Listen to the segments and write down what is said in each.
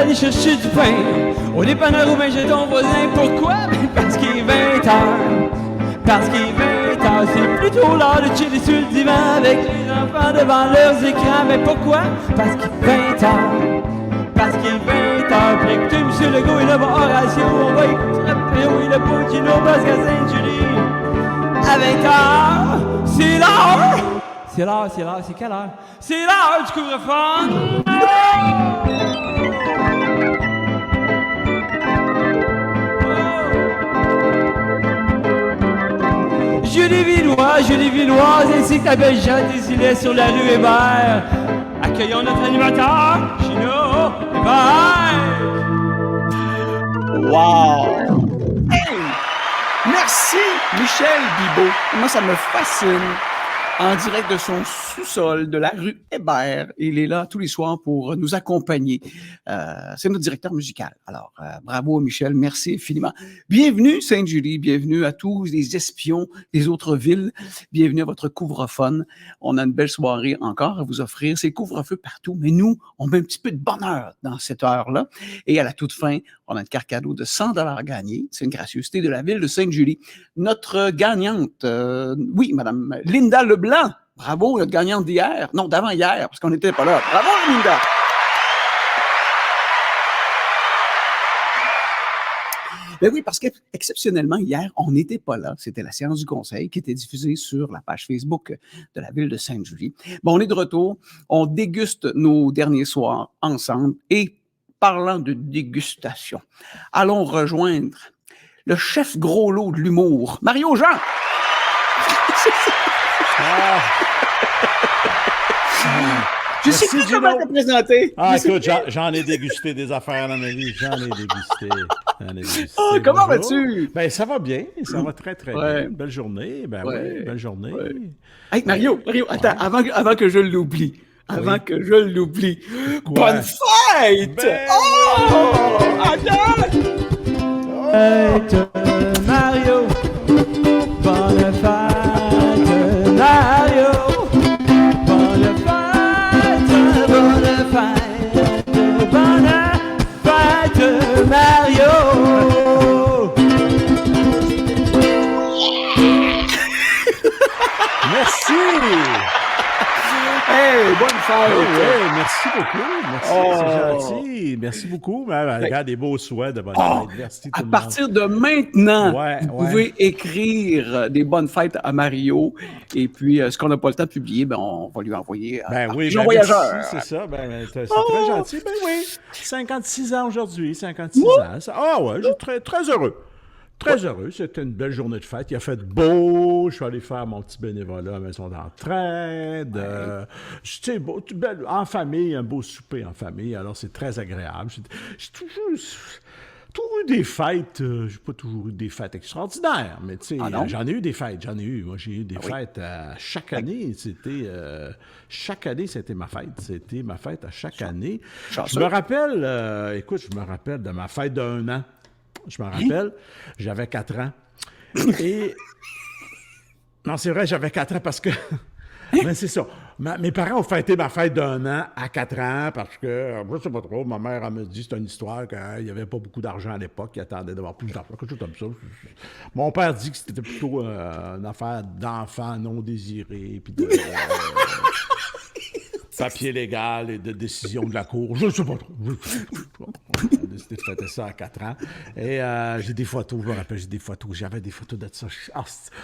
aller chercher du pain au dépanneur ou bien chez ton voisin. Pourquoi? Ben parce qu'il est 20h. Parce qu'il est 20h, c'est plutôt l'heure de chiller sur le divan avec les enfants devant leurs écrans. Mais pourquoi? Parce qu'il est 20h. Parce qu'il est 20h. Puis écoutez, M. Legault et là, Horatio, on va écouter Raphaël et le Poutino parce qu'à Sainte-Julie, à 20h, c'est l'heure. C'est quelle heure? C'est l'heure du couvre-feu! Julie Villoise, ainsi que la belle Jeanne Desilets sur la rue Hébert. Accueillons notre animateur, Gino Hébert! Wow! Hey! Merci, Michel Bibeau. Moi, ça me fascine. En direct de son sous-sol de la rue Hébert. Il est là tous les soirs pour nous accompagner. C'est notre directeur musical. Alors, bravo Michel, merci infiniment. Bienvenue Sainte-Julie, bienvenue à tous les espions des autres villes. Bienvenue à votre couvre-fun. On a une belle soirée encore à vous offrir. C'est couvre-feu partout, mais nous, on met un petit peu de bonheur dans cette heure-là. Et à la toute fin, on a une carte cadeau de 100 $ gagnée. C'est une gracieuseté de la ville de Sainte-Julie. Notre gagnante, oui, Madame Linda Leblanc. Bravo, notre gagnante d'hier. Non, d'avant-hier, parce qu'on n'était pas là. Bravo, Linda! Ben oui, parce qu'exceptionnellement, hier, on n'était pas là. C'était la séance du conseil qui était diffusée sur la page Facebook de la ville de Sainte-Julie. Bon, on est de retour. On déguste nos derniers soirs ensemble. Et parlant de dégustation, allons rejoindre le chef gros lot de l'humour, Mario Jean! Je sais plus comment te présenter. Écoute, j'en ai dégusté des affaires dans ma vie. J'en ai dégusté. Comment vas-tu? Ben, ça va bien. Ça va très, très bien. Belle journée. Ben oui, belle journée. Ouais. Hey, Mario, attends, avant que je l'oublie. Bonne fête! Ben, Attends! Mario! Bonne fête, Mario! Mario! Merci! Hey, bonne fête! Oui, merci beaucoup. Merci, c'est gentil. Merci beaucoup. Regarde, des beaux souhaits de bonne fête. Merci tout le monde. À partir de maintenant, vous pouvez écrire des bonnes fêtes à Mario. Et puis, ce qu'on n'a pas le temps de publier, ben, on va lui envoyer Pigeon Voyageur. Merci, c'est ça. C'est très gentil. Ben oui, 56 ans aujourd'hui, 56 ans. Ouais, je suis très, très heureux. Très heureux. C'était une belle journée de fête. Il a fait beau. Je suis allé faire mon petit bénévolat à la maison d'entraide. En famille, un beau souper en famille. Alors, c'est très agréable. J'ai toujours eu des fêtes. J'ai pas toujours eu des fêtes extraordinaires, mais tu sais, j'en ai eu des fêtes. Moi, j'ai eu des fêtes à chaque année. Chaque année, c'était ma fête. C'était ma fête à chaque année. Je me rappelle, je me rappelle de ma fête d'1 an. Je me rappelle, j'avais 4 ans. Et... Non, c'est vrai, j'avais 4 ans parce que... Mais c'est ça. Mes parents ont fêté ma fête d'1 an à 4 ans parce que, je sais pas trop, ma mère elle me dit, c'est une histoire qu'il n'y avait pas beaucoup d'argent à l'époque, il attendait d'avoir plus d'argent, quelque chose comme ça. Mon père dit que c'était plutôt une affaire d'enfants non désirés, puis de... papier légal et de décision de la cour. Je ne sais pas trop. On a décidé de fêter ça à 4 ans. Et j'ai des photos, je me rappelle, j'avais des photos de ça. Tu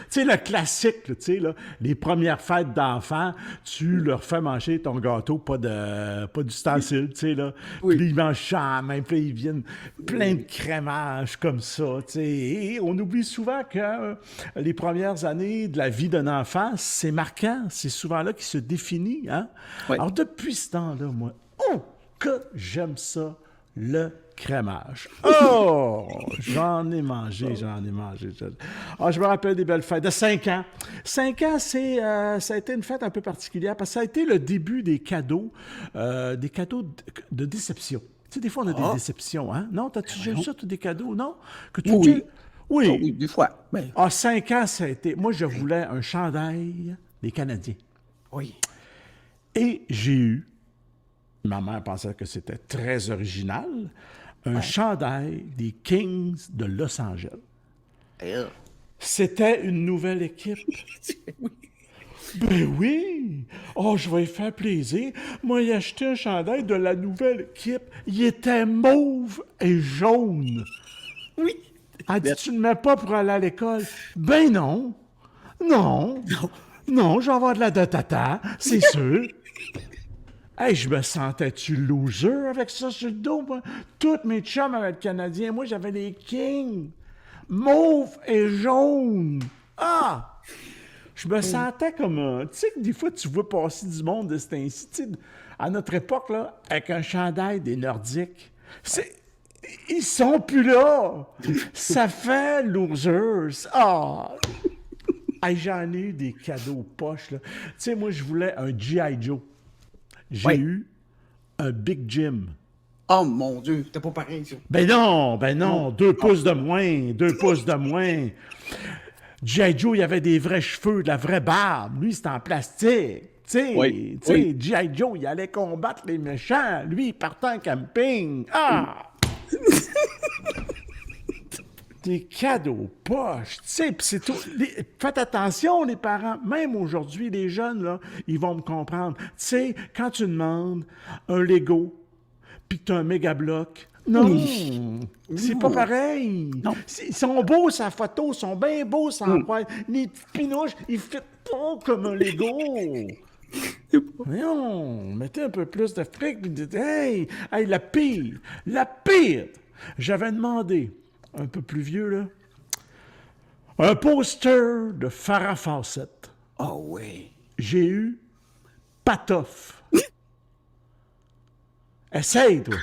sais, le classique, tu sais, là, les premières fêtes d'enfants, tu leur fais manger ton gâteau, pas d'ustensile, tu sais, là. Oui. Puis ils mangent ça en main, puis ils viennent plein de crémage comme ça, tu sais. Et on oublie souvent que les premières années de la vie d'un enfant, c'est marquant. C'est souvent là qu'il se définit, hein? Oui. Alors, depuis ce temps-là, moi, que j'aime ça, le crémage. Oh! J'en ai mangé. Je me rappelle des belles fêtes de 5 ans. 5 ans, ça a été une fête un peu particulière parce que ça a été le début des cadeaux de déception. Tu sais, des fois, on a des déceptions, hein? Non? T'as-tu déjà eu ça, tous des cadeaux, non? Oui. Oui, des fois. Mais... 5 ans, ça a été... Moi, je voulais un chandail des Canadiens. Oui. Et j'ai eu Ma mère pensait que c'était très original. Un chandail des Kings de Los Angeles. C'était une nouvelle équipe. Ben oui! Oh, je vais y faire plaisir. Moi, j'ai acheté un chandail de la nouvelle équipe. Il était mauve et jaune. Oui. Elle dit, tu ne le mets pas pour aller à l'école? Ben non. Non. Non, je vais avoir de la dotata, c'est sûr. Hey, je me sentais-tu loser avec ça sur le dos, moi? Toutes mes chums avaient le Canadien. Moi, j'avais les Kings. Mauve et jaune. Ah! Je me sentais comme un... Tu sais que des fois, tu vois passer du monde de cet ainsi. Tu sais, à notre époque, là, avec un chandail des Nordiques, ils sont plus là. Ça fait losers. Ah! Hey, j'en ai eu des cadeaux poches, là. Tu sais, moi, je voulais un G.I. Joe. J'ai eu un Big Jim. Oh mon Dieu, c'était pas pareil, ça. Ben non, 2 pouces de moins, 2 pouces de moins. G.I. Joe, il avait des vrais cheveux, de la vraie barbe. Lui, c'était en plastique. Tu sais, G.I. Joe, il allait combattre les méchants. Lui, il partait en camping. Ah! Des cadeaux poches, tu sais, puis c'est tout. Faites attention, les parents. Même aujourd'hui, les jeunes, là, ils vont me comprendre. Tu sais, quand tu demandes un Lego, puis que tu as un méga bloc, non, c'est pas pareil. Non. Ils sont beaux, sa photo, ils sont bien beaux, sans croire. Les petits pinouches, ils ne fitent pas comme un Lego. Voyons, mettez un peu plus de fric, puis dites, hey, la pire. J'avais demandé, un peu plus vieux, là, un poster de Farrah Fawcett. Oh oui. J'ai eu Patoff. Essaye, toi.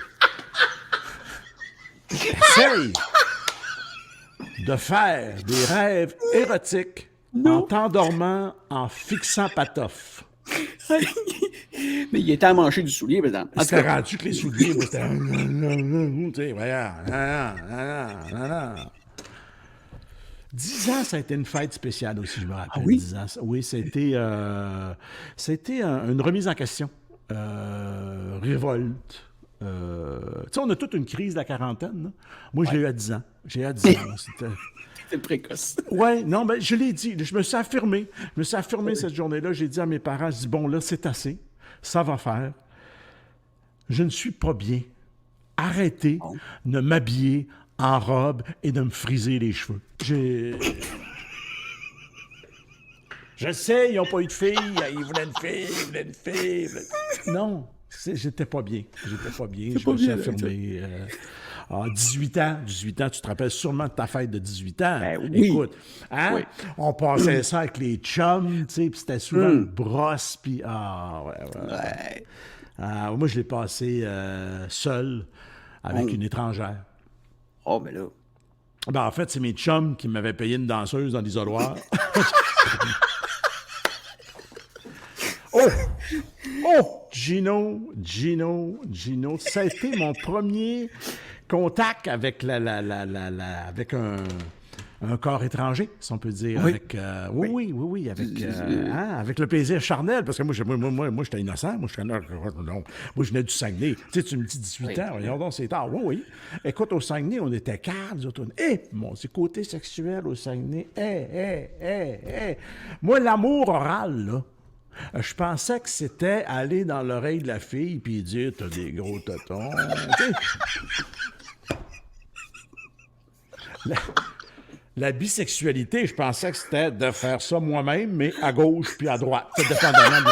Essaye de faire des rêves érotiques en t'endormant en fixant Patoff. Mais il était à manger du soulier, par exemple. En tout C'était cas, rendu que les souliers, moi, c'était... Tu sais, voyons. 10 ans, ça a été une fête spéciale aussi, je me rappelle. Ah oui? 10 ans. Oui, c'était une remise en question. Révolte. Tu sais, on a toute une crise de la quarantaine. Là. Moi, je l'ai eu à 10 ans. J'ai eu à 10 ans. C'était... c'était précoce. Oui, non, mais je l'ai dit. Je me suis affirmé. Cette journée-là. J'ai dit à mes parents, je dis, bon, là, c'est assez. Ça va faire. Je ne suis pas bien. Arrêtez de m'habiller en robe et de me friser les cheveux. Je sais, ils n'ont pas eu de fille. Ils voulaient une fille. Non, j'étais pas bien. Je me suis affirmé. 18 ans, tu te rappelles sûrement de ta fête de 18 ans. Ben oui. Écoute, hein? Oui. On passait ça avec les chums, tu sais, puis c'était souvent une brosse, puis ouais. Moi, je l'ai passé seul avec une étrangère. Oh, mais là... Ben, en fait, c'est mes chums qui m'avaient payé une danseuse dans l'isoloir. Oh! Gino, ça a été mon premier contact avec avec un corps étranger, si on peut dire. Oui. Avec, oui, avec le plaisir charnel, parce que moi, j'étais innocent, moi, je venais du Saguenay. Tu sais, tu me dis 18 ans, voyons donc, c'est tard. Oui. Écoute, au Saguenay, on était calmes, mon côté sexuel au Saguenay, Moi, l'amour oral, là, je pensais que c'était aller dans l'oreille de la fille puis dire « T'as des gros totons. » La bisexualité, je pensais que c'était de faire ça moi-même, mais à gauche puis à droite. C'est dépendamment de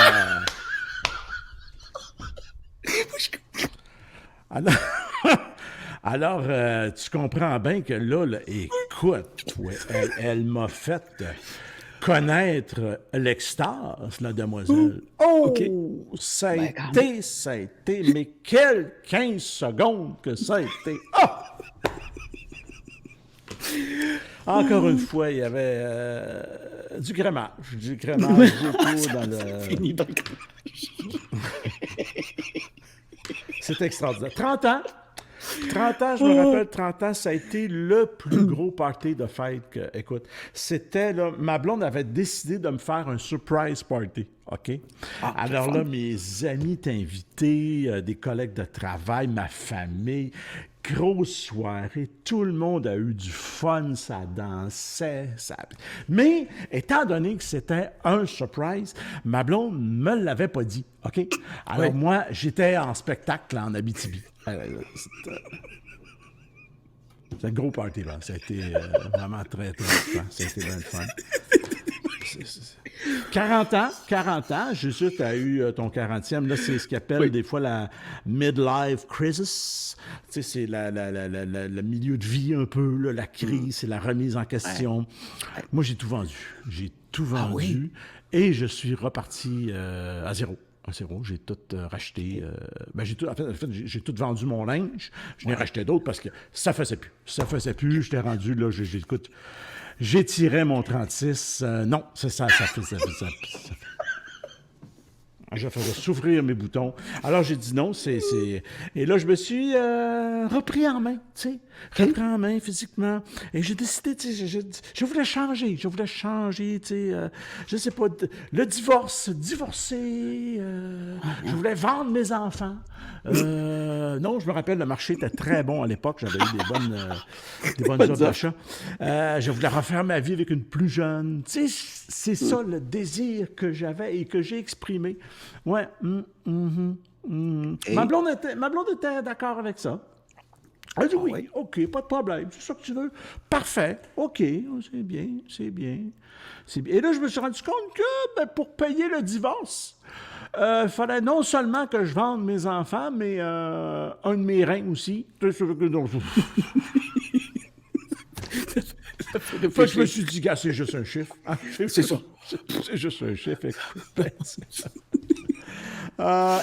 la... Alors, tu comprends bien que là écoute, elle m'a fait... connaître l'extase, la demoiselle. Ça a été, mais quelle 15 secondes que ça a été. Encore une fois, il y avait du crémage beaucoup dans le... Fini dans le crémage. C'est extraordinaire. 30 ans, 30 ans, je me rappelle, 30 ans, ça a été le plus gros party de fête que, écoute, c'était, là, ma blonde avait décidé de me faire un surprise party, OK? Alors là, mes amis étaient invités, des collègues de travail, ma famille, grosse soirée, tout le monde a eu du fun, ça dansait, ça... Mais, étant donné que c'était un surprise, ma blonde ne me l'avait pas dit, OK? Alors moi, j'étais en spectacle en Abitibi. C'est un gros party, là. Ça a été vraiment très, très fun. Ça a été bien le fun. 40 ans, Jésus, tu as eu ton 40e. Là, c'est ce qu'ils appellent des fois la midlife crisis. Tu sais, c'est le milieu de vie un peu, là, la crise, c'est la remise en question. Moi, j'ai tout vendu. J'ai tout vendu et je suis reparti à zéro. J'ai tout racheté. En fait, j'ai tout vendu mon linge. Je n'ai racheté d'autres parce que ça faisait plus. Ça faisait plus. J'étais rendu là. Écoute, j'étirais mon 36. Non, c'est ça. Ça faisait. Je faisais souffrir mes boutons. Alors, j'ai dit non, Et là, je me suis repris en main, tu sais. Repris en main physiquement. Et j'ai décidé, tu sais, je voulais changer. Tu sais. Je sais pas, le divorcer. Je voulais vendre mes enfants. Non, je me rappelle, le marché était très bon à l'époque. J'avais eu des bonnes offres d'achat. Je voulais refaire ma vie avec une plus jeune. Tu sais, c'est ça le désir que j'avais et que j'ai exprimé. Ouais. Ma blonde était d'accord avec ça. Elle a dit oui, OK, pas de problème, c'est ça que tu veux. Parfait, OK, c'est bien. Et là, je me suis rendu compte que pour payer le divorce, il fallait non seulement que je vende mes enfants, mais un de mes reins aussi. Je me suis dit, gars, c'est juste un chiffre. C'est ça. C'est juste un chiffre.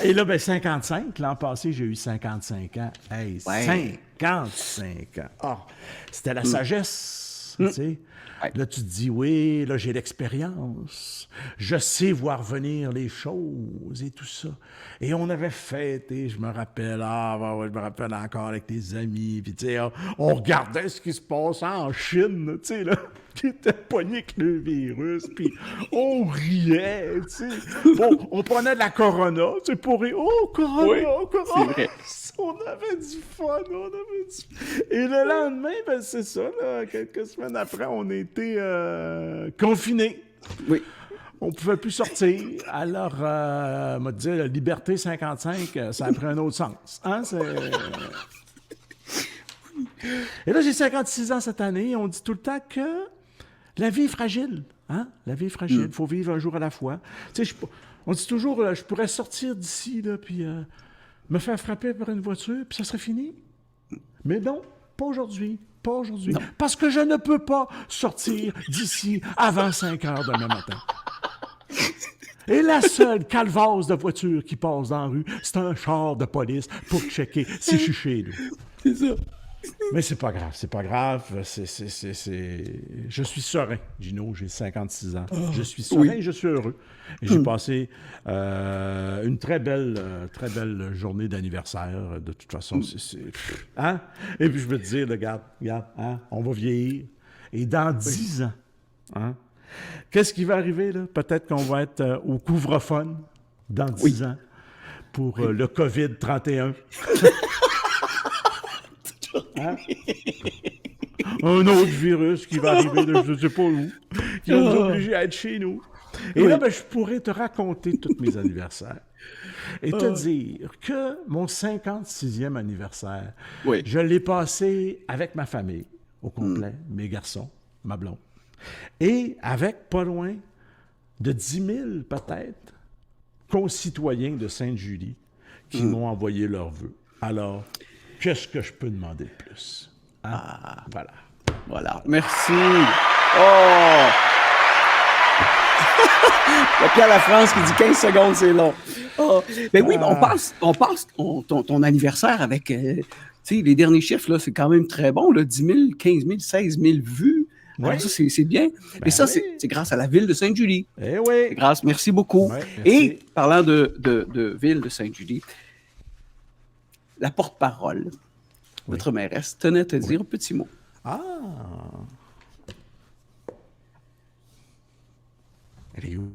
Et là, 55. L'an passé, j'ai eu 55 ans. Hey, 55 ans. Oh, c'était la sagesse, tu sais. Là, tu te dis, oui, là, j'ai l'expérience. Je sais voir venir les choses et tout ça. Et on avait fêté, je me rappelle, je me rappelle encore avec tes amis. Puis, tu sais, on regardait ce qui se passait en Chine, tu sais, là, qui était pogné avec le virus. Puis, on riait, tu sais. Bon, on prenait de la Corona, tu sais, pour rire. Oh, Corona, Corona! C'est vrai. On avait du fun, Et le lendemain, c'est ça, là, quelques semaines après, on était confinés. Oui. On ne pouvait plus sortir. Alors, on m'a dit, la liberté 55, ça a pris un autre sens. Hein? Et là, j'ai 56 ans cette année. On dit tout le temps que la vie est fragile. Hein? La vie est fragile. Il faut vivre un jour à la fois. Tu sais, on dit toujours, je pourrais sortir d'ici, là, puis me faire frapper par une voiture, puis ça serait fini. Mais non, pas aujourd'hui. Pas aujourd'hui. Non. Parce que je ne peux pas sortir d'ici avant 5 heures demain matin. Et la seule calvasse de voiture qui passe dans la rue, c'est un char de police pour checker si je suis chez nous. C'est ça. Mais c'est pas grave. Je suis serein, Gino, j'ai 56 ans. Je suis serein et je suis heureux. Et j'ai passé une très belle journée d'anniversaire. De toute façon, hein? Et puis je veux te dire, regarde, hein? On va vieillir. Et dans 10 ans, hein? Qu'est-ce qui va arriver, là? Peut-être qu'on va être au couvre-feu dans 10 ans pour le COVID-31. Hein? Un autre virus qui va arriver de je ne sais pas où, qui va nous obliger à être chez nous. Et là, je pourrais te raconter tous mes anniversaires et te dire que mon 56e anniversaire, je l'ai passé avec ma famille au complet, mes garçons, ma blonde, et avec pas loin de 10 000 peut-être concitoyens de Sainte-Julie qui m'ont envoyé leurs vœux. Alors, qu'est-ce que je peux demander de plus? Hein? Voilà. Merci. Oh! Pierre Lafrance qui dit 15 secondes, c'est long. Oh. Ben oui, on passe ton anniversaire avec, tu sais, les derniers chiffres, là, c'est quand même très bon, là, 10 000, 15 000, 16 000 vues. Alors ça, c'est bien. Et ça, c'est grâce à la ville de Sainte-Julie. Eh oui. Merci beaucoup. Ouais, merci. Et parlant de ville de Sainte-Julie, la porte-parole notre mairesse, tenait à te dire un petit mot. Ah! Elle est où?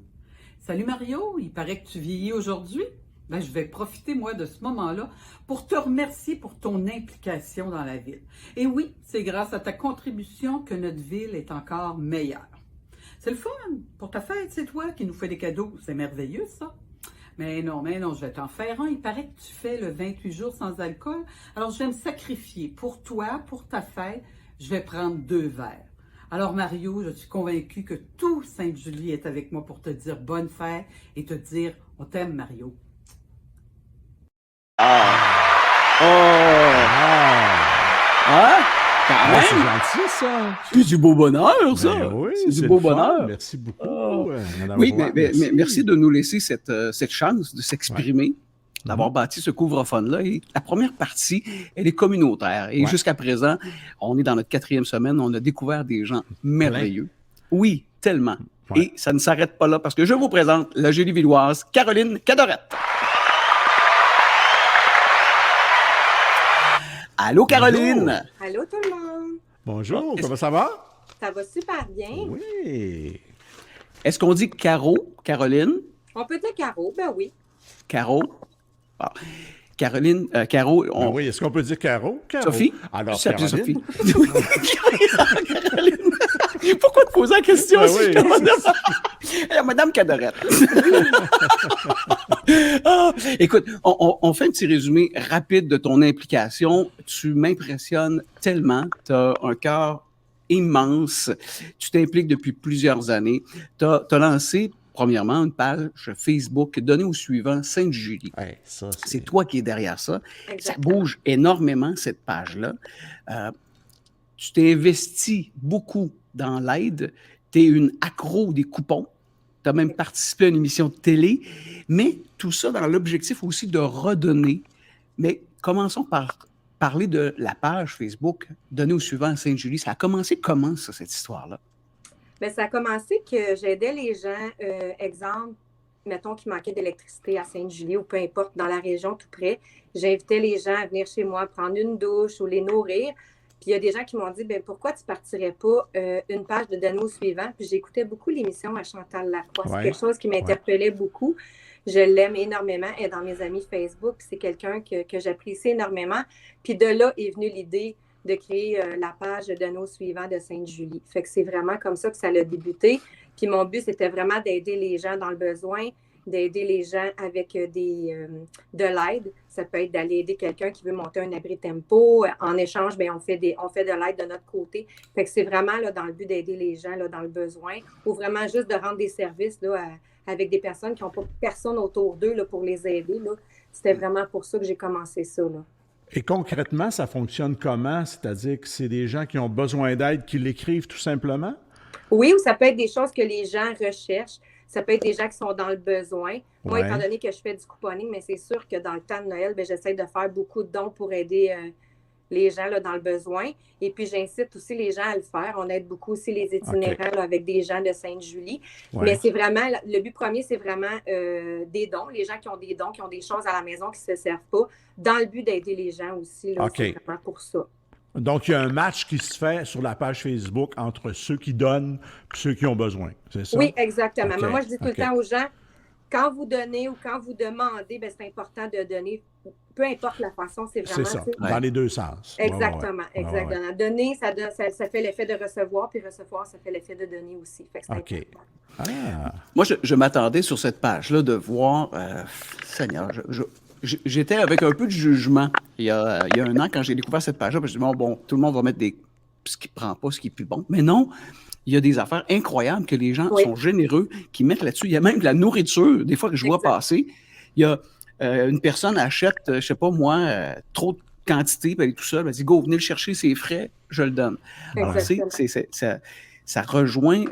Salut Mario, il paraît que tu vieillis aujourd'hui. Ben, je vais profiter, moi, de ce moment-là pour te remercier pour ton implication dans la ville. Et oui, c'est grâce à ta contribution que notre ville est encore meilleure. C'est le fun. Pour ta fête, c'est toi qui nous fais des cadeaux. C'est merveilleux, ça. Mais non, je vais t'en faire un. Il paraît que tu fais le 28 jours sans alcool. Alors, je vais me sacrifier. Pour toi, pour ta fête, je vais prendre 2 verres. Alors, Mario, je suis convaincue que tout Sainte-Julie est avec moi pour te dire bonne fête et te dire on t'aime, Mario. Oh! Ah! Quand Ah, c'est même! gentil, ça! C'est du beau bonheur, ça! Ben oui, c'est du le beau fun. bonheur! Merci beaucoup, Oh. Madame Oui, Roy, mais merci de nous laisser cette chance de s'exprimer, d'avoir Mhm. bâti ce couvre-fun-là. Et la première partie, elle est communautaire. Et Ouais. jusqu'à présent, on est dans notre 4e semaine, on a découvert des gens merveilleux. Oui, tellement. Ouais. Et ça ne s'arrête pas là parce que je vous présente la Julie-Villoise, Caroline Cadorette. Allô, Caroline! Allô tout le monde! Bonjour, Ah, comment ça va? Ça va super bien. Oui. Est-ce qu'on dit Caro, Caroline? On peut dire Caro, ben oui. Caro? Bon. Caroline, Caro, Ben on... oui, est-ce qu'on peut dire Caro? Caro. Sophie? Alors, Je t'appelle Caroline. Sophie. Oui. Caroline. Pourquoi te poser la question Ben si oui. je te demande? Madame Cadorette. Ah, écoute, on fait un petit résumé rapide de ton implication. Tu m'impressionnes tellement. Tu as un cœur immense. Tu t'impliques depuis plusieurs années. Tu as lancé, premièrement, une page Facebook donnée au suivant Sainte-Julie. Hey, ça, C'est toi qui es derrière ça. Ça Exactement. bouge énormément, cette page-là. Tu t'es investi beaucoup dans l'aide. Tu es une accro des coupons. Tu as même participé à une émission de télé. Mais tout ça dans l'objectif aussi de redonner. Mais commençons par parler de la page Facebook donnée au suivant à Sainte-Julie. Ça a commencé comment, ça, cette histoire-là? Ben, ça a commencé que j'aidais les gens, exemple, mettons qu'il manquait d'électricité à Sainte-Julie ou peu importe, dans la région tout près. J'invitais les gens à venir chez moi prendre une douche ou les nourrir. Puis il y a des gens qui m'ont dit, ben pourquoi tu ne partirais pas une page de Donner au suivant? Puis j'écoutais beaucoup l'émission à Chantal Lacroix. C'est Ouais. quelque chose qui m'interpellait beaucoup. Je l'aime énormément. Elle est dans mes amis Facebook. C'est quelqu'un que j'apprécie énormément. Puis de là est venue l'idée de créer la page de Donner au suivant de Sainte-Julie. Fait que c'est vraiment comme ça que ça a débuté. Puis mon but, c'était vraiment d'aider les gens dans le besoin, d'aider les gens avec de l'aide. Ça peut être d'aller aider quelqu'un qui veut monter un abri tempo. En échange, bien, on fait de l'aide de notre côté. Fait que c'est vraiment là, dans le but d'aider les gens là, dans le besoin ou vraiment juste de rendre des services là, avec des personnes qui n'ont pas personne autour d'eux là, pour les aider. Là. C'était vraiment pour ça que j'ai commencé ça. Là. Et concrètement, ça fonctionne comment? C'est-à-dire que c'est des gens qui ont besoin d'aide qui l'écrivent tout simplement? Oui, ou ça peut être des choses que les gens recherchent. Ça peut être des gens qui sont dans le besoin. Moi, Ouais. étant donné que je fais du couponing, mais c'est sûr que dans le temps de Noël, bien, j'essaie de faire beaucoup de dons pour aider les gens là, dans le besoin. Et puis, j'incite aussi les gens à le faire. On aide beaucoup aussi les itinérants là, avec des gens de Sainte-Julie. Ouais. Mais c'est vraiment, le but premier, c'est vraiment des dons. Les gens qui ont des dons, qui ont des choses à la maison qui ne se servent pas, dans le but d'aider les gens aussi. Là, OK. C'est vraiment pour ça. Donc, il y a un match qui se fait sur la page Facebook entre ceux qui donnent et ceux qui ont besoin. C'est ça? Oui, exactement. OK, Mais moi, je dis tout OK. le temps aux gens, quand vous donnez ou quand vous demandez, bien, c'est important de donner. Peu importe la façon, c'est vraiment... C'est ça, tu sais, dans les deux sens. Ouais, ouais, ouais. Exactement, Ouais, ouais, ouais. exactement. Donner, ça fait l'effet de recevoir, puis recevoir, ça fait l'effet de donner aussi. Fait que c'est OK. important. Ah, Moi, je m'attendais sur cette page-là de voir, Seigneur, j'étais avec un peu de jugement il y a un an quand j'ai découvert cette page-là. Je me suis dit, bon, tout le monde va mettre ce qui ne prend pas, ce qui est plus bon. Mais non, il y a des affaires incroyables que les gens Oui. sont généreux, qui mettent là-dessus. Il y a même de la nourriture, des fois que je vois Exact. passer. Il y a une personne achète, je ne sais pas moi, trop de quantité, puis elle est tout seule, elle dit, go, venez le chercher, c'est frais, je le donne. Alors, Exactement. ça rejoint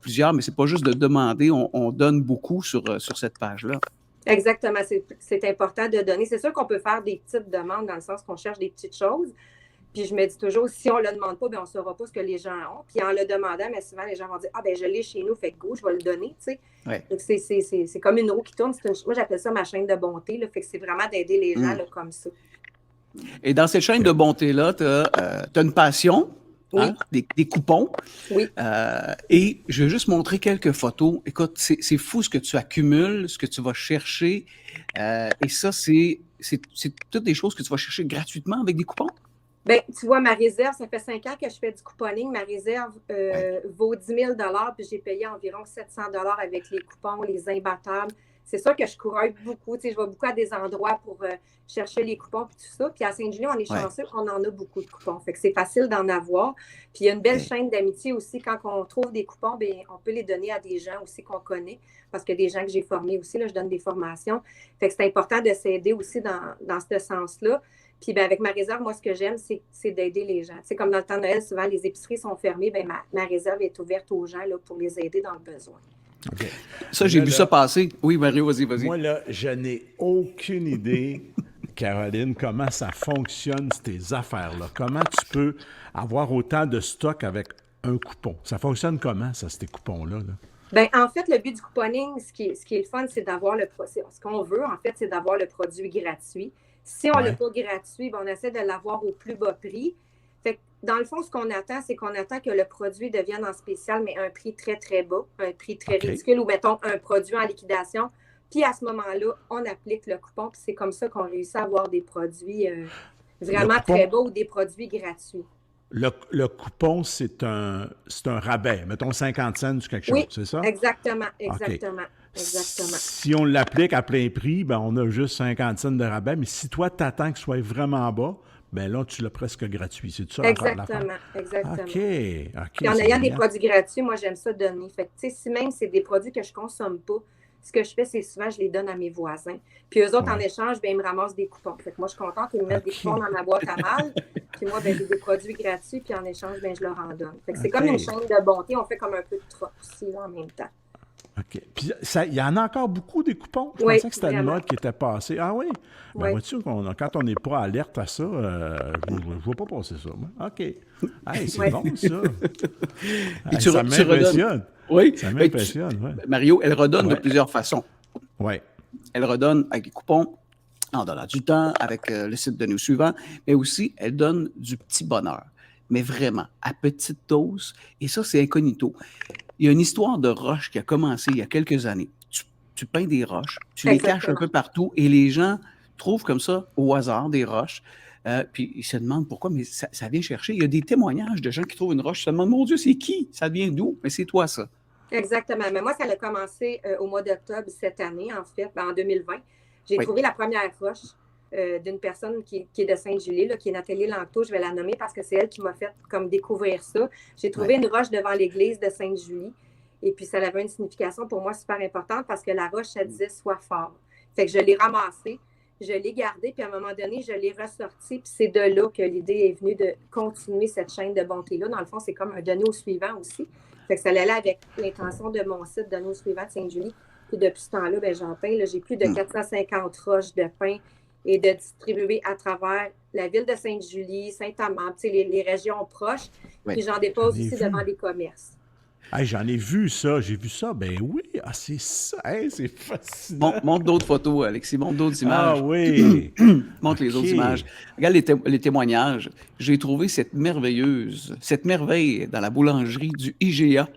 plusieurs, mais c'est pas juste de demander, on donne beaucoup sur cette page-là. Exactement, c'est important de donner. C'est sûr qu'on peut faire des petites demandes dans le sens qu'on cherche des petites choses. Puis je me dis toujours, si on ne le demande pas, bien, on ne saura pas ce que les gens ont. Puis en le demandant, mais souvent, les gens vont dire, ah ben je l'ai chez nous, fait que go, je vais le donner, tu sais. Ouais. Donc c'est comme une roue qui tourne. Moi, j'appelle ça ma chaîne de bonté, là. Fait que c'est vraiment d'aider les gens là, comme ça. Et dans cette chaîne de bonté-là, tu as une passion, Oui. des coupons. Oui. Et je vais juste montrer quelques photos. Écoute, c'est fou ce que tu accumules, ce que tu vas chercher. Et ça, c'est toutes des choses que tu vas chercher gratuitement avec des coupons? Bien, tu vois, ma réserve, ça fait 5 ans que je fais du couponing. Ma réserve vaut 10 000 puis j'ai payé environ 700 avec les coupons, les imbattables. C'est sûr que je couraille beaucoup. Tu sais, je vais beaucoup à des endroits pour chercher les coupons et tout ça. Puis à Sainte-Julie, on est chanceux, on en a beaucoup de coupons. Fait que c'est facile d'en avoir. Puis il y a une belle chaîne d'amitié aussi. Quand on trouve des coupons, bien, on peut les donner à des gens aussi qu'on connaît. Parce que des gens que j'ai formés aussi, là, je donne des formations. Fait que c'est important de s'aider aussi dans ce sens-là. Puis ben, avec ma réserve, moi, ce que j'aime, c'est d'aider les gens. Tu sais, comme dans le temps de Noël, souvent, les épiceries sont fermées. Ben, ma réserve est ouverte aux gens là, pour les aider dans le besoin. OK. Ça, j'ai Là, vu ça passer. Oui, Mario, vas-y. Moi, là, je n'ai aucune idée, Caroline, comment ça fonctionne, ces affaires-là. Comment tu peux avoir autant de stock avec un coupon? Ça fonctionne comment, ça, ces coupons-là? Là? Bien, en fait, le but du couponing, ce qui est le fun, c'est d'avoir ce qu'on veut, en fait, c'est d'avoir le produit gratuit. Si on ne l'a pas gratuit, bien, on essaie de l'avoir au plus bas prix. Fait que, dans le fond, ce qu'on attend, c'est qu'on attend que le produit devienne en spécial, mais à un prix très, très bas, un prix très ridicule, ou mettons un produit en liquidation. Puis à ce moment-là, on applique le coupon, puis c'est comme ça qu'on réussit à avoir des produits vraiment très bas ou des produits gratuits. Le coupon, c'est un rabais, mettons 50 cents ou quelque chose, c'est ça? Exactement. Si on l'applique à plein prix, ben on a juste 50 cents de rabais, mais si toi, tu attends qu'il soit vraiment bas, ben là, tu l'as presque gratuit. C'est ça? Exactement. OK. Puis en ayant des produits gratuits, moi, j'aime ça donner. Fait que, tu sais, si même c'est des produits que je ne consomme pas, ce que je fais, c'est souvent, je les donne à mes voisins. Puis eux autres, en échange, ben, ils me ramassent des coupons. Fait que moi, je suis contente qu'ils me mettent des coupons dans ma boîte à mal. Puis moi, ben, j'ai des produits gratuits, puis en échange, ben, je leur en donne. Fait que c'est comme une chaîne de bonté. On fait comme un peu de troc aussi, là, en même temps. OK. Puis il y en a encore beaucoup des coupons? Je pensais que c'était une mode qui était passée. Ah oui? Ben, vois-tu, quand on n'est pas alerte à ça, je ne vois pas passer ça. Moi. OK. Hey, c'est bon, ça. Puis ça m'impressionne. Oui. Ça m'impressionne, Mario, elle redonne de plusieurs façons. Oui. Elle redonne avec des coupons, en donnant du temps, avec le site de nous suivant, mais aussi, elle donne du petit bonheur. Mais vraiment, à petite dose. Et ça, c'est incognito. Il y a une histoire de roche qui a commencé il y a quelques années. Tu peins des roches, tu les caches un peu partout et les gens trouvent comme ça, au hasard, des roches. Puis ils se demandent pourquoi, mais ça vient chercher. Il y a des témoignages de gens qui trouvent une roche. Ils se demandent, mon Dieu, c'est qui? Ça vient d'où? Mais c'est toi, ça. Exactement. Mais moi, ça a commencé au mois d'octobre cette année, en fait, en 2020. J'ai trouvé la première roche d'une personne qui est de Sainte-Julie, qui est Nathalie Langteau. Je vais la nommer parce que c'est elle qui m'a fait comme découvrir ça. J'ai trouvé une roche devant l'église de Sainte-Julie. Et puis, ça avait une signification pour moi super importante parce que la roche, ça disait « sois fort ». Fait que je l'ai ramassée, je l'ai gardée, puis à un moment donné, je l'ai ressortie. Puis c'est de là que l'idée est venue de continuer cette chaîne de bonté-là. Dans le fond, c'est comme un donner au suivant aussi. Fait que ça allait avec l'intention de mon site donner au suivant de Sainte-Julie. Puis depuis ce temps-là, ben, j'en peins. J'ai plus de 450 roches de pain et de distribuer à travers la ville de Sainte-Julie, Saint-Amand, les régions proches. Puis j'en dépose aussi devant des commerces. Hey, j'en ai vu ça, j'ai vu ça. Ben oui, c'est ça. Hey, c'est fascinant. Montre d'autres photos, Alexis. Montre d'autres images. Ah oui. Montre les autres images. Regarde les témoignages. J'ai trouvé cette merveille dans la boulangerie du IGA.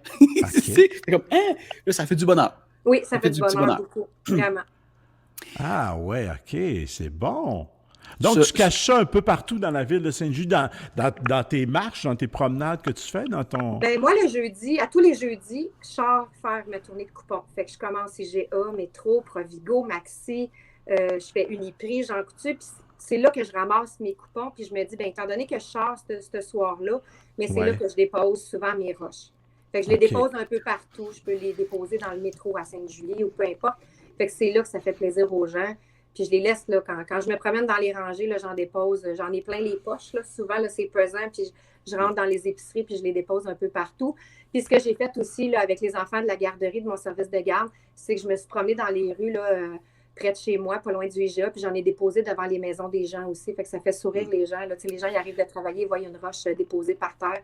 C'est comme, là, ça fait du bonheur. Oui, ça fait du bonheur beaucoup. Vraiment. Ah ouais, OK, c'est bon. Donc, tu caches ça un peu partout dans la ville de Sainte-Julie, dans tes marches, dans tes promenades que tu fais, dans ton... Ben moi, à tous les jeudis, je sors faire ma tournée de coupons. Fait que je commence IGA, Métro, Provigo, Maxi, je fais Uniprix, Jean Coutu, puis c'est là que je ramasse mes coupons, puis je me dis, bien, étant donné que je sors ce soir-là, mais c'est là que je dépose souvent mes roches. Fait que je les dépose un peu partout. Je peux les déposer dans le métro à Sainte-Julie ou peu importe. Fait que c'est là que ça fait plaisir aux gens. Puis je les laisse, là, quand je me promène dans les rangées, là, j'en dépose. J'en ai plein les poches, là. Souvent, là, c'est pesant. Puis je rentre dans les épiceries, puis je les dépose un peu partout. Puis ce que j'ai fait aussi, là, avec les enfants de la garderie, de mon service de garde, c'est que je me suis promenée dans les rues, là, près de chez moi, pas loin du IGA, puis j'en ai déposé devant les maisons des gens aussi. Fait que ça fait sourire les gens, là. Tu sais, les gens, ils arrivent de travailler, ils voient une roche déposée par terre.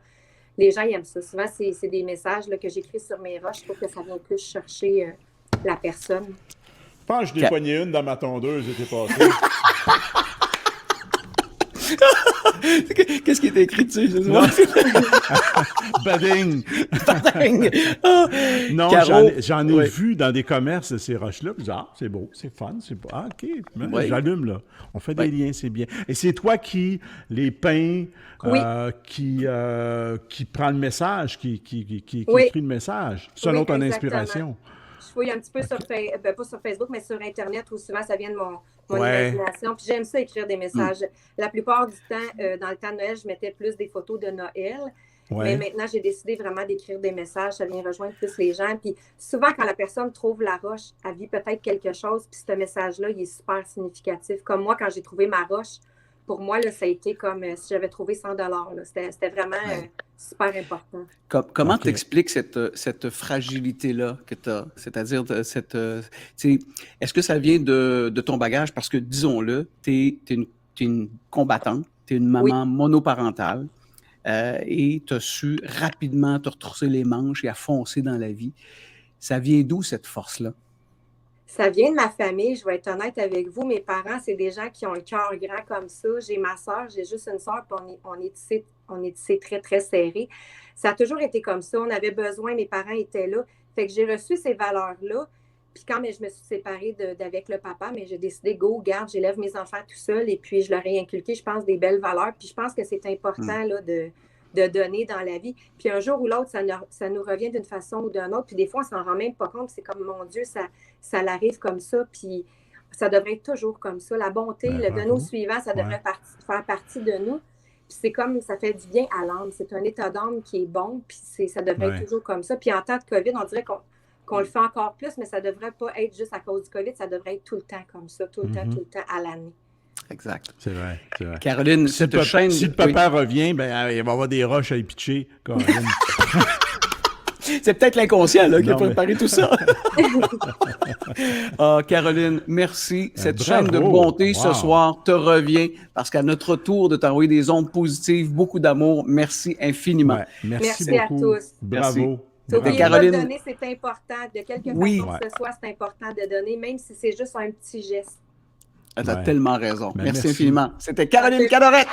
Les gens, ils aiment ça. Souvent, c'est des messages là, que j'écris sur mes roches. Je trouve que ça vient plus chercher la personne. Je pense que je l'ai pogné une dans ma tondeuse l'été passé. Qu'est-ce qui était écrit dessus? Je sais pas. Bading! Bading! Ah. Non, Caro, j'en ai ouais. vu dans des commerces ces roches-là. Puis, c'est beau, c'est fun, c'est beau. Ah, OK, Ouais. j'allume, là. On fait Ouais. des liens, c'est bien. Et c'est toi qui les peins, Oui. qui prend le message, qui Oui. écrit le message, selon Oui, ton exactement. inspiration. Je fouille un petit peu sur pas sur Facebook, mais sur Internet, où souvent ça vient de mon Ouais. imagination. Puis j'aime ça écrire des messages. La plupart du temps, dans le temps de Noël, je mettais plus des photos de Noël. Ouais. Mais maintenant, j'ai décidé vraiment d'écrire des messages. Ça vient rejoindre plus les gens. Puis souvent, quand la personne trouve la roche, elle vit peut-être quelque chose. Puis ce message-là, il est super significatif. Comme moi, quand j'ai trouvé ma roche, pour moi, là, ça a été comme si j'avais trouvé 100 $. C'était vraiment super important. Comment Ok. t'expliques cette fragilité-là que tu as? C'est-à-dire, est-ce que ça vient de ton bagage? Parce que, disons-le, t'es une combattante, tu es une maman monoparentale et tu as su rapidement te retrousser les manches et à foncer dans la vie. Ça vient d'où, cette force-là? Ça vient de ma famille, je vais être honnête avec vous. Mes parents, c'est des gens qui ont le cœur grand comme ça. J'ai ma soeur, j'ai juste une soeur, puis on est tissés très, très serrés. Ça a toujours été comme ça. On avait besoin, mes parents étaient là. Fait que j'ai reçu ces valeurs-là. Puis quand je me suis séparée d'avec le papa, mais j'ai décidé, go, garde, j'élève mes enfants tout seul. Et puis je leur ai inculqué, je pense, des belles valeurs. Puis je pense que c'est important là, de donner dans la vie. Puis un jour ou l'autre, ça nous revient d'une façon ou d'une autre. Puis des fois, on s'en rend même pas compte. C'est comme, mon Dieu, ça l'arrive comme ça. Puis ça devrait être toujours comme ça. La bonté, le donner au suivant, ça devrait faire partie de nous. Puis c'est comme, ça fait du bien à l'âme. C'est un état d'âme qui est bon. Puis ça devrait être toujours comme ça. Puis en temps de COVID, on dirait qu'on le fait encore plus, mais ça devrait pas être juste à cause du COVID. Ça devrait être tout le temps comme ça. Tout le temps à l'année. Exact. C'est vrai. Caroline, Si cette chaîne... le papa revient, ben, il va y avoir des roches à y pitcher. Caroline. C'est peut-être l'inconscient là, qui a Non, mais- préparé tout ça. Caroline, merci. Cette bravo. chaîne de bonté ce Wow. soir te revient parce qu'à notre tour de t'envoyer des ondes positives, beaucoup d'amour. Merci infiniment. Ouais, Merci à beaucoup. tous. Bravo. N'oubliez Caroline- pas de donner, c'est important. De quelque Oui. façon que ce soit, c'est important de donner, même si c'est juste un petit geste. Tu as Ouais. tellement raison. Ben, merci merci. infiniment. C'était Caroline Merci. Cadorette.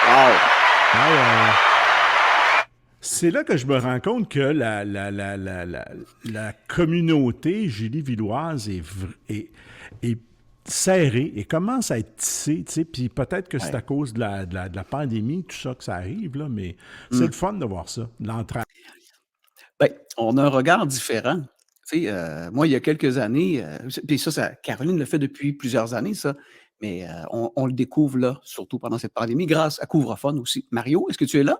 Wow. C'est là que je me rends compte que la communauté Julie-Villoise est serrée et commence à être tissée, tu sais, puis peut-être que c'est à cause de la pandémie, tout ça, que ça arrive, là, mais c'est le fun de voir ça, l'entraide. Ben, on a un regard différent. Tu sais, moi, il y a quelques années, puis ça, Caroline le fait depuis plusieurs années, ça, mais on le découvre là, surtout pendant cette pandémie, grâce à Couvre-Fun aussi. Mario, est-ce que tu es là?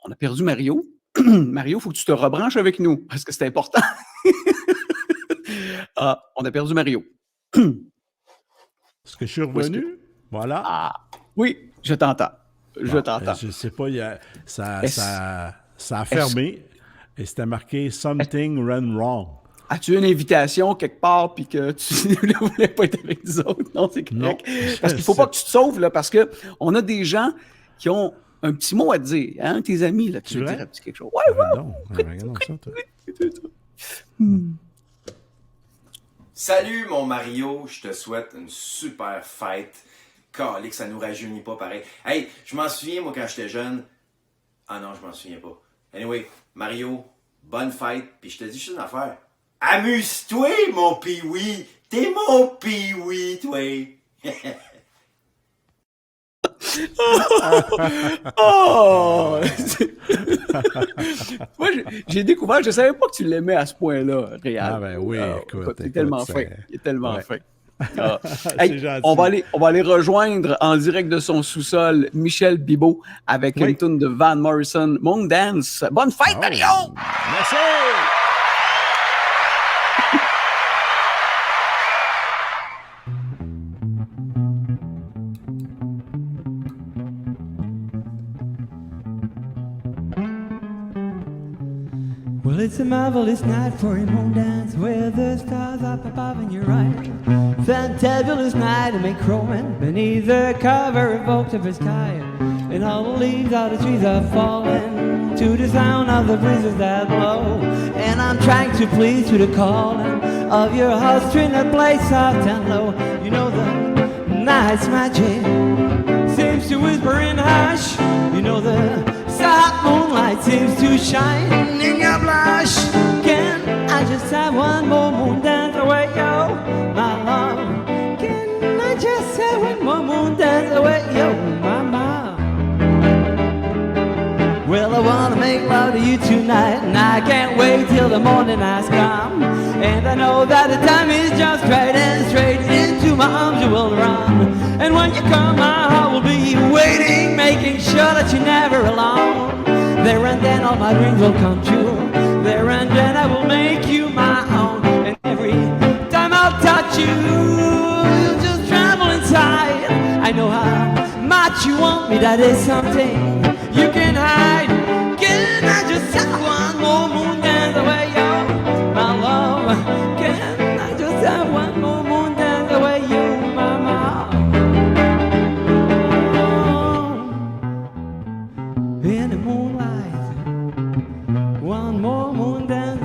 On a perdu Mario. Mario, il faut que tu te rebranches avec nous, parce que c'est important. On a perdu Mario. Est-ce que je suis revenu? Voilà. Ah, oui, je t'entends. Je t'entends. Je sais pas, ça Est-ce- a fermé et c'était marqué « Something ran wrong ». As-tu une invitation quelque part puis que tu ne voulais pas être avec nous autres? Non, c'est correct. Non. Parce qu'il ne faut pas que tu te sauves, là, parce qu'on a des gens qui ont un petit mot à te dire. Hein, tes amis, là, qui C'est veulent vrai? dire un petit quelque chose. Ouais, Regarde ça, toi. Salut mon Mario, je te souhaite une super fête. Calique, ça nous rajeunit pas pareil. Hey, je m'en souviens moi quand j'étais jeune. Ah non, je m'en souviens pas. Anyway, Mario, bonne fête, puis je te dis juste une affaire. Amuse-toi mon Pee-wee, t'es mon Pee-wee, toi. Oh! Moi, j'ai découvert, je ne savais pas que tu l'aimais à ce point-là, Réal. Ah ben oui, écoute, il est tellement écoute, fin. c'est- Il est tellement Ouais. fin. Ah. C'est Hey, gentil. on va aller rejoindre en direct de son sous-sol Michel Bibot avec Oui. une tune de Van Morrison, Moon Dance. Bonne fête, Oh, Mario! Merci! Well, it's a marvelous night for a moon dance where the stars up above and you're right. Fantabulous night to make crowing beneath the cover of October sky. And all the leaves of the trees are falling to the sound of the breezes that blow. And I'm trying to please to the calling of your heartstring that plays soft and low. You know the night's magic seems to whisper in hush. You know the soft moonlight seems to shine in your blush. Can I just have one more moon dance away, yo, my love? Can I just have one more moon dance away, yo, my love? Well, I wanna make love to you tonight, and I can't wait till the morning has come. And I know that the time is just right, and straight into my arms you will run. And when you come, my heart will be waiting, making sure that you're never alone. There and then all my dreams will come true. There and then I will make you my own. And every time I'll touch you, you'll just tremble inside. I know how much you want me, that is something you can hide. Can I just have one more moon dance away, yo, my love? Can I just have one more moon dance away, yo, my love? In the moonlight, one more moon dance.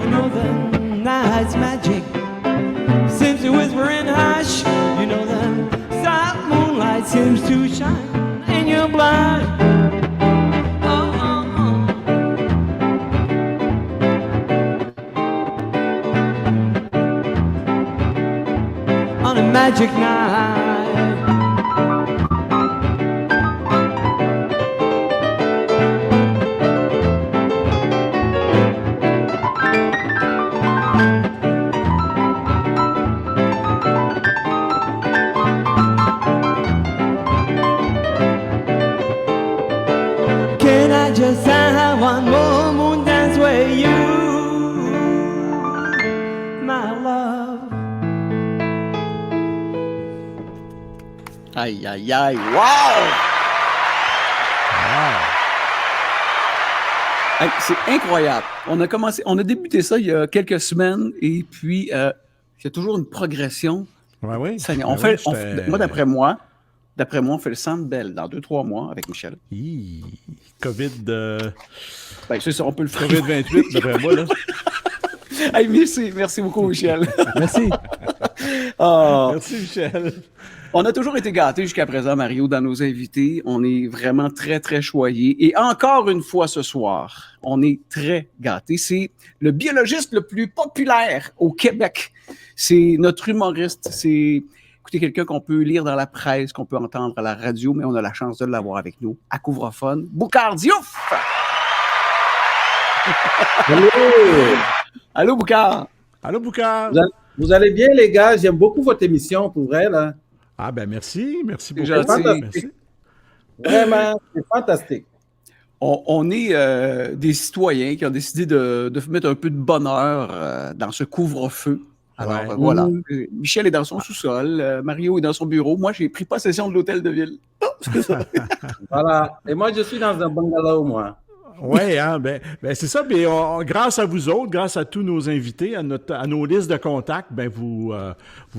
You know the night's magic seems to whisper in hush. You know the soft moonlight seems to shine in your blood. Oh, oh, oh. On a magic night. Can I just have one more moon dance with you, my love? Aïe, aïe, aïe. Wow! Hey, c'est incroyable. On a débuté ça il y a quelques semaines et puis il y a toujours une progression. Ouais, oui. Moi, d'après moi, on fait le Centre Bell dans 2-3 mois avec Michel. COVID, Ben, c'est ça, on peut le faire. COVID-28, d'après moi, là. Hey, merci beaucoup, Michel. Merci. Ah. Merci, Michel. On a toujours été gâtés jusqu'à présent, Mario, dans nos invités. On est vraiment très, très choyés. Et encore une fois ce soir, on est très gâtés. C'est le biologiste le plus populaire au Québec. C'est notre humoriste. C'est, écoutez, quelqu'un qu'on peut lire dans la presse, qu'on peut entendre à la radio, mais on a la chance de l'avoir avec nous à Couvrephone. Boucard Diouf! Allô! Allô, Boucard! Allô, Boucard! Vous allez bien, les gars? J'aime beaucoup votre émission, pour vrai, là. Ah, ben merci beaucoup. C'est gentil. Merci. Vraiment, c'est fantastique. On est des citoyens qui ont décidé de mettre un peu de bonheur dans ce couvre-feu. Alors, Ouais. voilà. Michel est dans son sous-sol, Mario est dans son bureau. Moi, j'ai pris possession de l'hôtel de ville. Oh, c'est ça. Voilà. Et moi, je suis dans un bungalow, moi. Oui, hein, ben c'est ça. Mais grâce à vous autres, grâce à tous nos invités, à nos listes de contacts, ben vous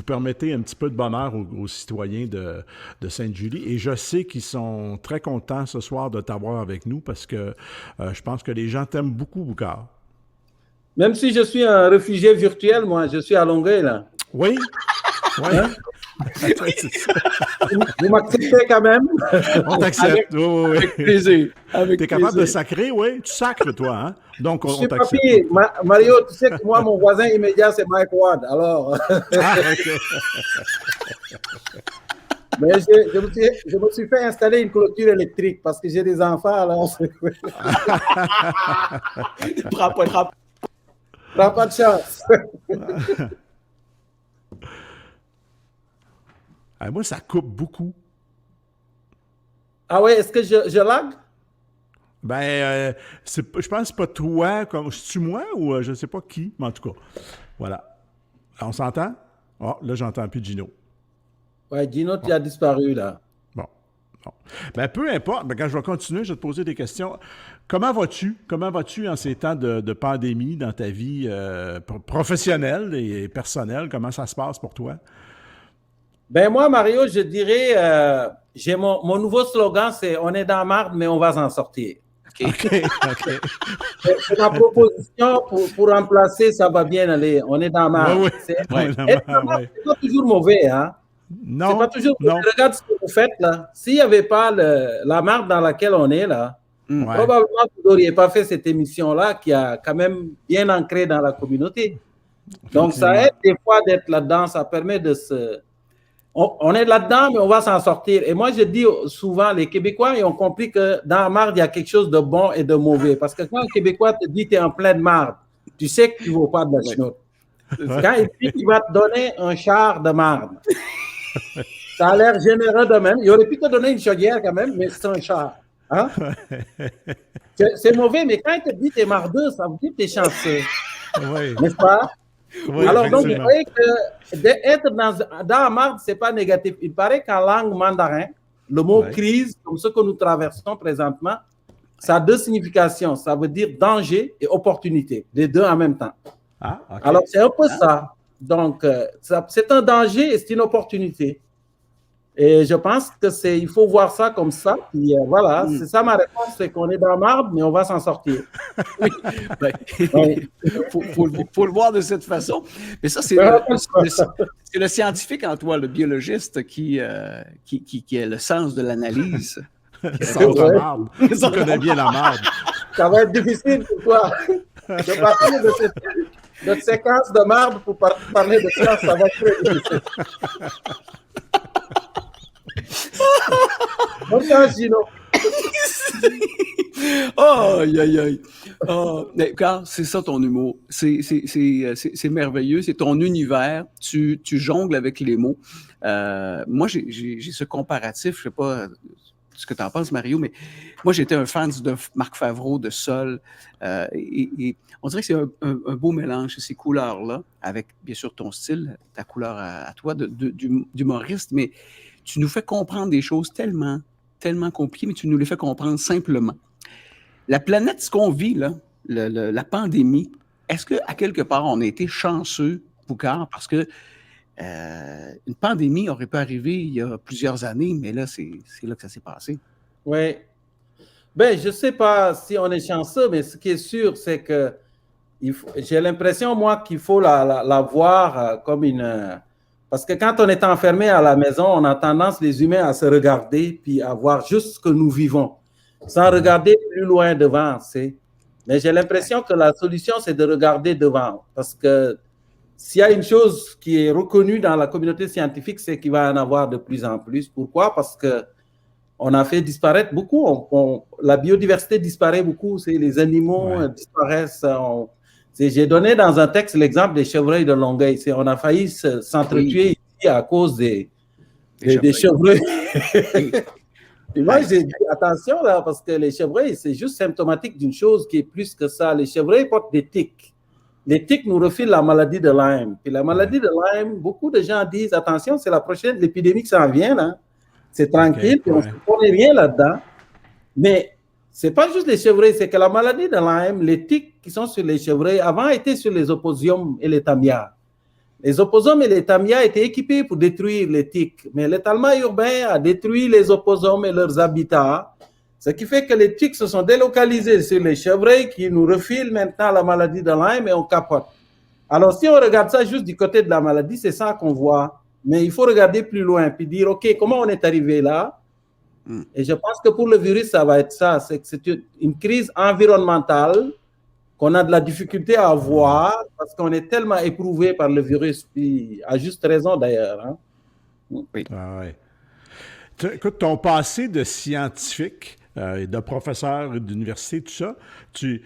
permettez un petit peu de bonheur aux citoyens de Sainte-Julie. Et je sais qu'ils sont très contents ce soir de t'avoir avec nous parce que je pense que les gens t'aiment beaucoup, Boucard. Même si je suis un réfugié virtuel, moi, je suis à Longueuil, là. Oui? Oui. Hein? Vous m'acceptez quand même? On t'accepte. Oui. Avec plaisir. T'es capable de sacrer, oui? Tu sacres, toi, hein? Donc, Je on suis t'accepte. papier. Mario, tu sais que moi, mon voisin immédiat, c'est Mike Ward. Alors, Ah, OK. mais je me suis fait installer une clôture électrique parce que j'ai des enfants, alors prends pas de chance. Ah, moi, ça coupe beaucoup. Ah ouais, est-ce que je lag? Ben, je pense que c'est pas toi, c'est-tu moi ou je sais pas qui, mais en tout cas, voilà. On s'entend? Ah, là, j'entends plus Gino. Ouais, Gino, tu as disparu, là. Bon. Ben, peu importe. Ben, quand je vais continuer, je vais te poser des questions. Comment vas-tu? Comment vas-tu en ces temps de pandémie dans ta vie professionnelle et personnelle? Comment ça se passe pour toi? Ben moi, Mario, je dirais, j'ai mon nouveau slogan, c'est « On est dans la marde, mais on va s'en sortir ». OK. C'est ma proposition pour remplacer, ça va bien aller. On est dans ma. Oui. C'est Ouais. pas toujours mauvais, hein? Non. C'est pas toujours non. mauvais. Regarde ce que vous faites là. S'il n'y avait pas la marque dans laquelle on est là, Ouais. probablement vous n'auriez pas fait cette émission-là qui a quand même bien ancré dans la communauté. Donc, ça aide des fois d'être là-dedans. Ça permet de se. On est là-dedans, mais on va s'en sortir. Et moi, je dis souvent, les Québécois, ils ont compris que dans la marde, il y a quelque chose de bon et de mauvais. Parce que quand un Québécois te dit que tu es en pleine marde, tu sais que tu ne vaux pas de la chenoute. Quand il dit qu'il va te donner un char de marde, ça a l'air généreux de même. Il aurait pu te donner une chaudière quand même, mais c'est un char. Hein? C'est mauvais, mais quand il te dit que tu es mardeux, ça veut dire que tu es chanceux. Oui. N'est-ce pas? Oui, Alors, donc, vous effectivement. voyez que d'être dans la marde, ce n'est pas négatif. Il paraît qu'en langue mandarin, le mot crise, comme ce que nous traversons présentement, ça a deux significations. Ça veut dire danger et opportunité, les deux en même temps. Ah, OK. Alors, c'est un peu ça. Donc, c'est un danger et c'est une opportunité. Et je pense que il faut voir ça comme ça. Puis voilà, c'est ça ma réponse, c'est qu'on est dans la marde, mais on va s'en sortir. Faut le voir de cette façon. Mais ça, c'est le scientifique en toi, le biologiste, qui a le sens de l'analyse. Le sens de la marde. Tu connais bien la marde. Ça va être difficile pour toi de partir de cette séquence de marde pour parler de science. Ça va être très difficile. Bonne chance, Gino. Oh, aïe, aïe, aïe. Oh, mais Carl, c'est ça ton humour. C'est merveilleux. C'est ton univers. Tu jongles avec les mots. Moi, j'ai ce comparatif. Je sais pas ce que tu en penses, Mario, mais moi, j'étais un fan de Marc Favreau, de Sol. Et on dirait que c'est un beau mélange, ces couleurs-là, avec, bien sûr, ton style, ta couleur à toi, d'humoriste, mais tu nous fais comprendre des choses tellement compliquées, mais tu nous les fais comprendre simplement. La planète, ce qu'on vit, là, la pandémie, est-ce qu'à quelque part, on a été chanceux, Boucard, parce que une pandémie aurait pu arriver il y a plusieurs années, mais là, c'est là que ça s'est passé. Oui. Ben, je ne sais pas si on est chanceux, mais ce qui est sûr, c'est que j'ai l'impression, moi, qu'il faut la voir comme une... Parce que quand on est enfermé à la maison, on a tendance, les humains, à se regarder puis à voir juste ce que nous vivons, sans regarder plus loin devant. Mais j'ai l'impression que la solution, c'est de regarder devant. Parce que s'il y a une chose qui est reconnue dans la communauté scientifique, c'est qu'il va y en avoir de plus en plus. Pourquoi? Parce qu'on a fait disparaître beaucoup. La biodiversité disparaît beaucoup. Les animaux disparaissent. J'ai donné dans un texte l'exemple des chevreuils de Longueuil. On a failli s'entretuer ici à cause des chevreuils. Et moi, j'ai dit attention là, parce que les chevreuils, c'est juste symptomatique d'une chose qui est plus que ça. Les chevreuils portent des tiques. Les tiques nous refilent la maladie de Lyme. Puis la maladie de Lyme, beaucoup de gens disent attention, c'est la prochaine épidémie qui s'en vient. Là. C'est tranquille, puis on ne se connaît rien là-dedans. Mais ce n'est pas juste les chevreuils, c'est que la maladie de Lyme, les tiques qui sont sur les chevreuils, avant étaient sur les oposiums et les tamias. Les oposiums et les tamias étaient équipés pour détruire les tiques, mais l'étalement urbain a détruit les oposiums et leurs habitats, ce qui fait que les tiques se sont délocalisés sur les chevreuils qui nous refilent maintenant la maladie de Lyme et on capote. Alors, si on regarde ça juste du côté de la maladie, c'est ça qu'on voit. Mais il faut regarder plus loin puis dire, OK, comment on est arrivé là? Et je pense que pour le virus, ça va être ça. C'est une crise environnementale qu'on a de la difficulté à voir parce qu'on est tellement éprouvé par le virus, puis à juste raison d'ailleurs. Hein? Oui. Ah ouais. Écoute, ton passé de scientifique, de professeur d'université, tout ça, tu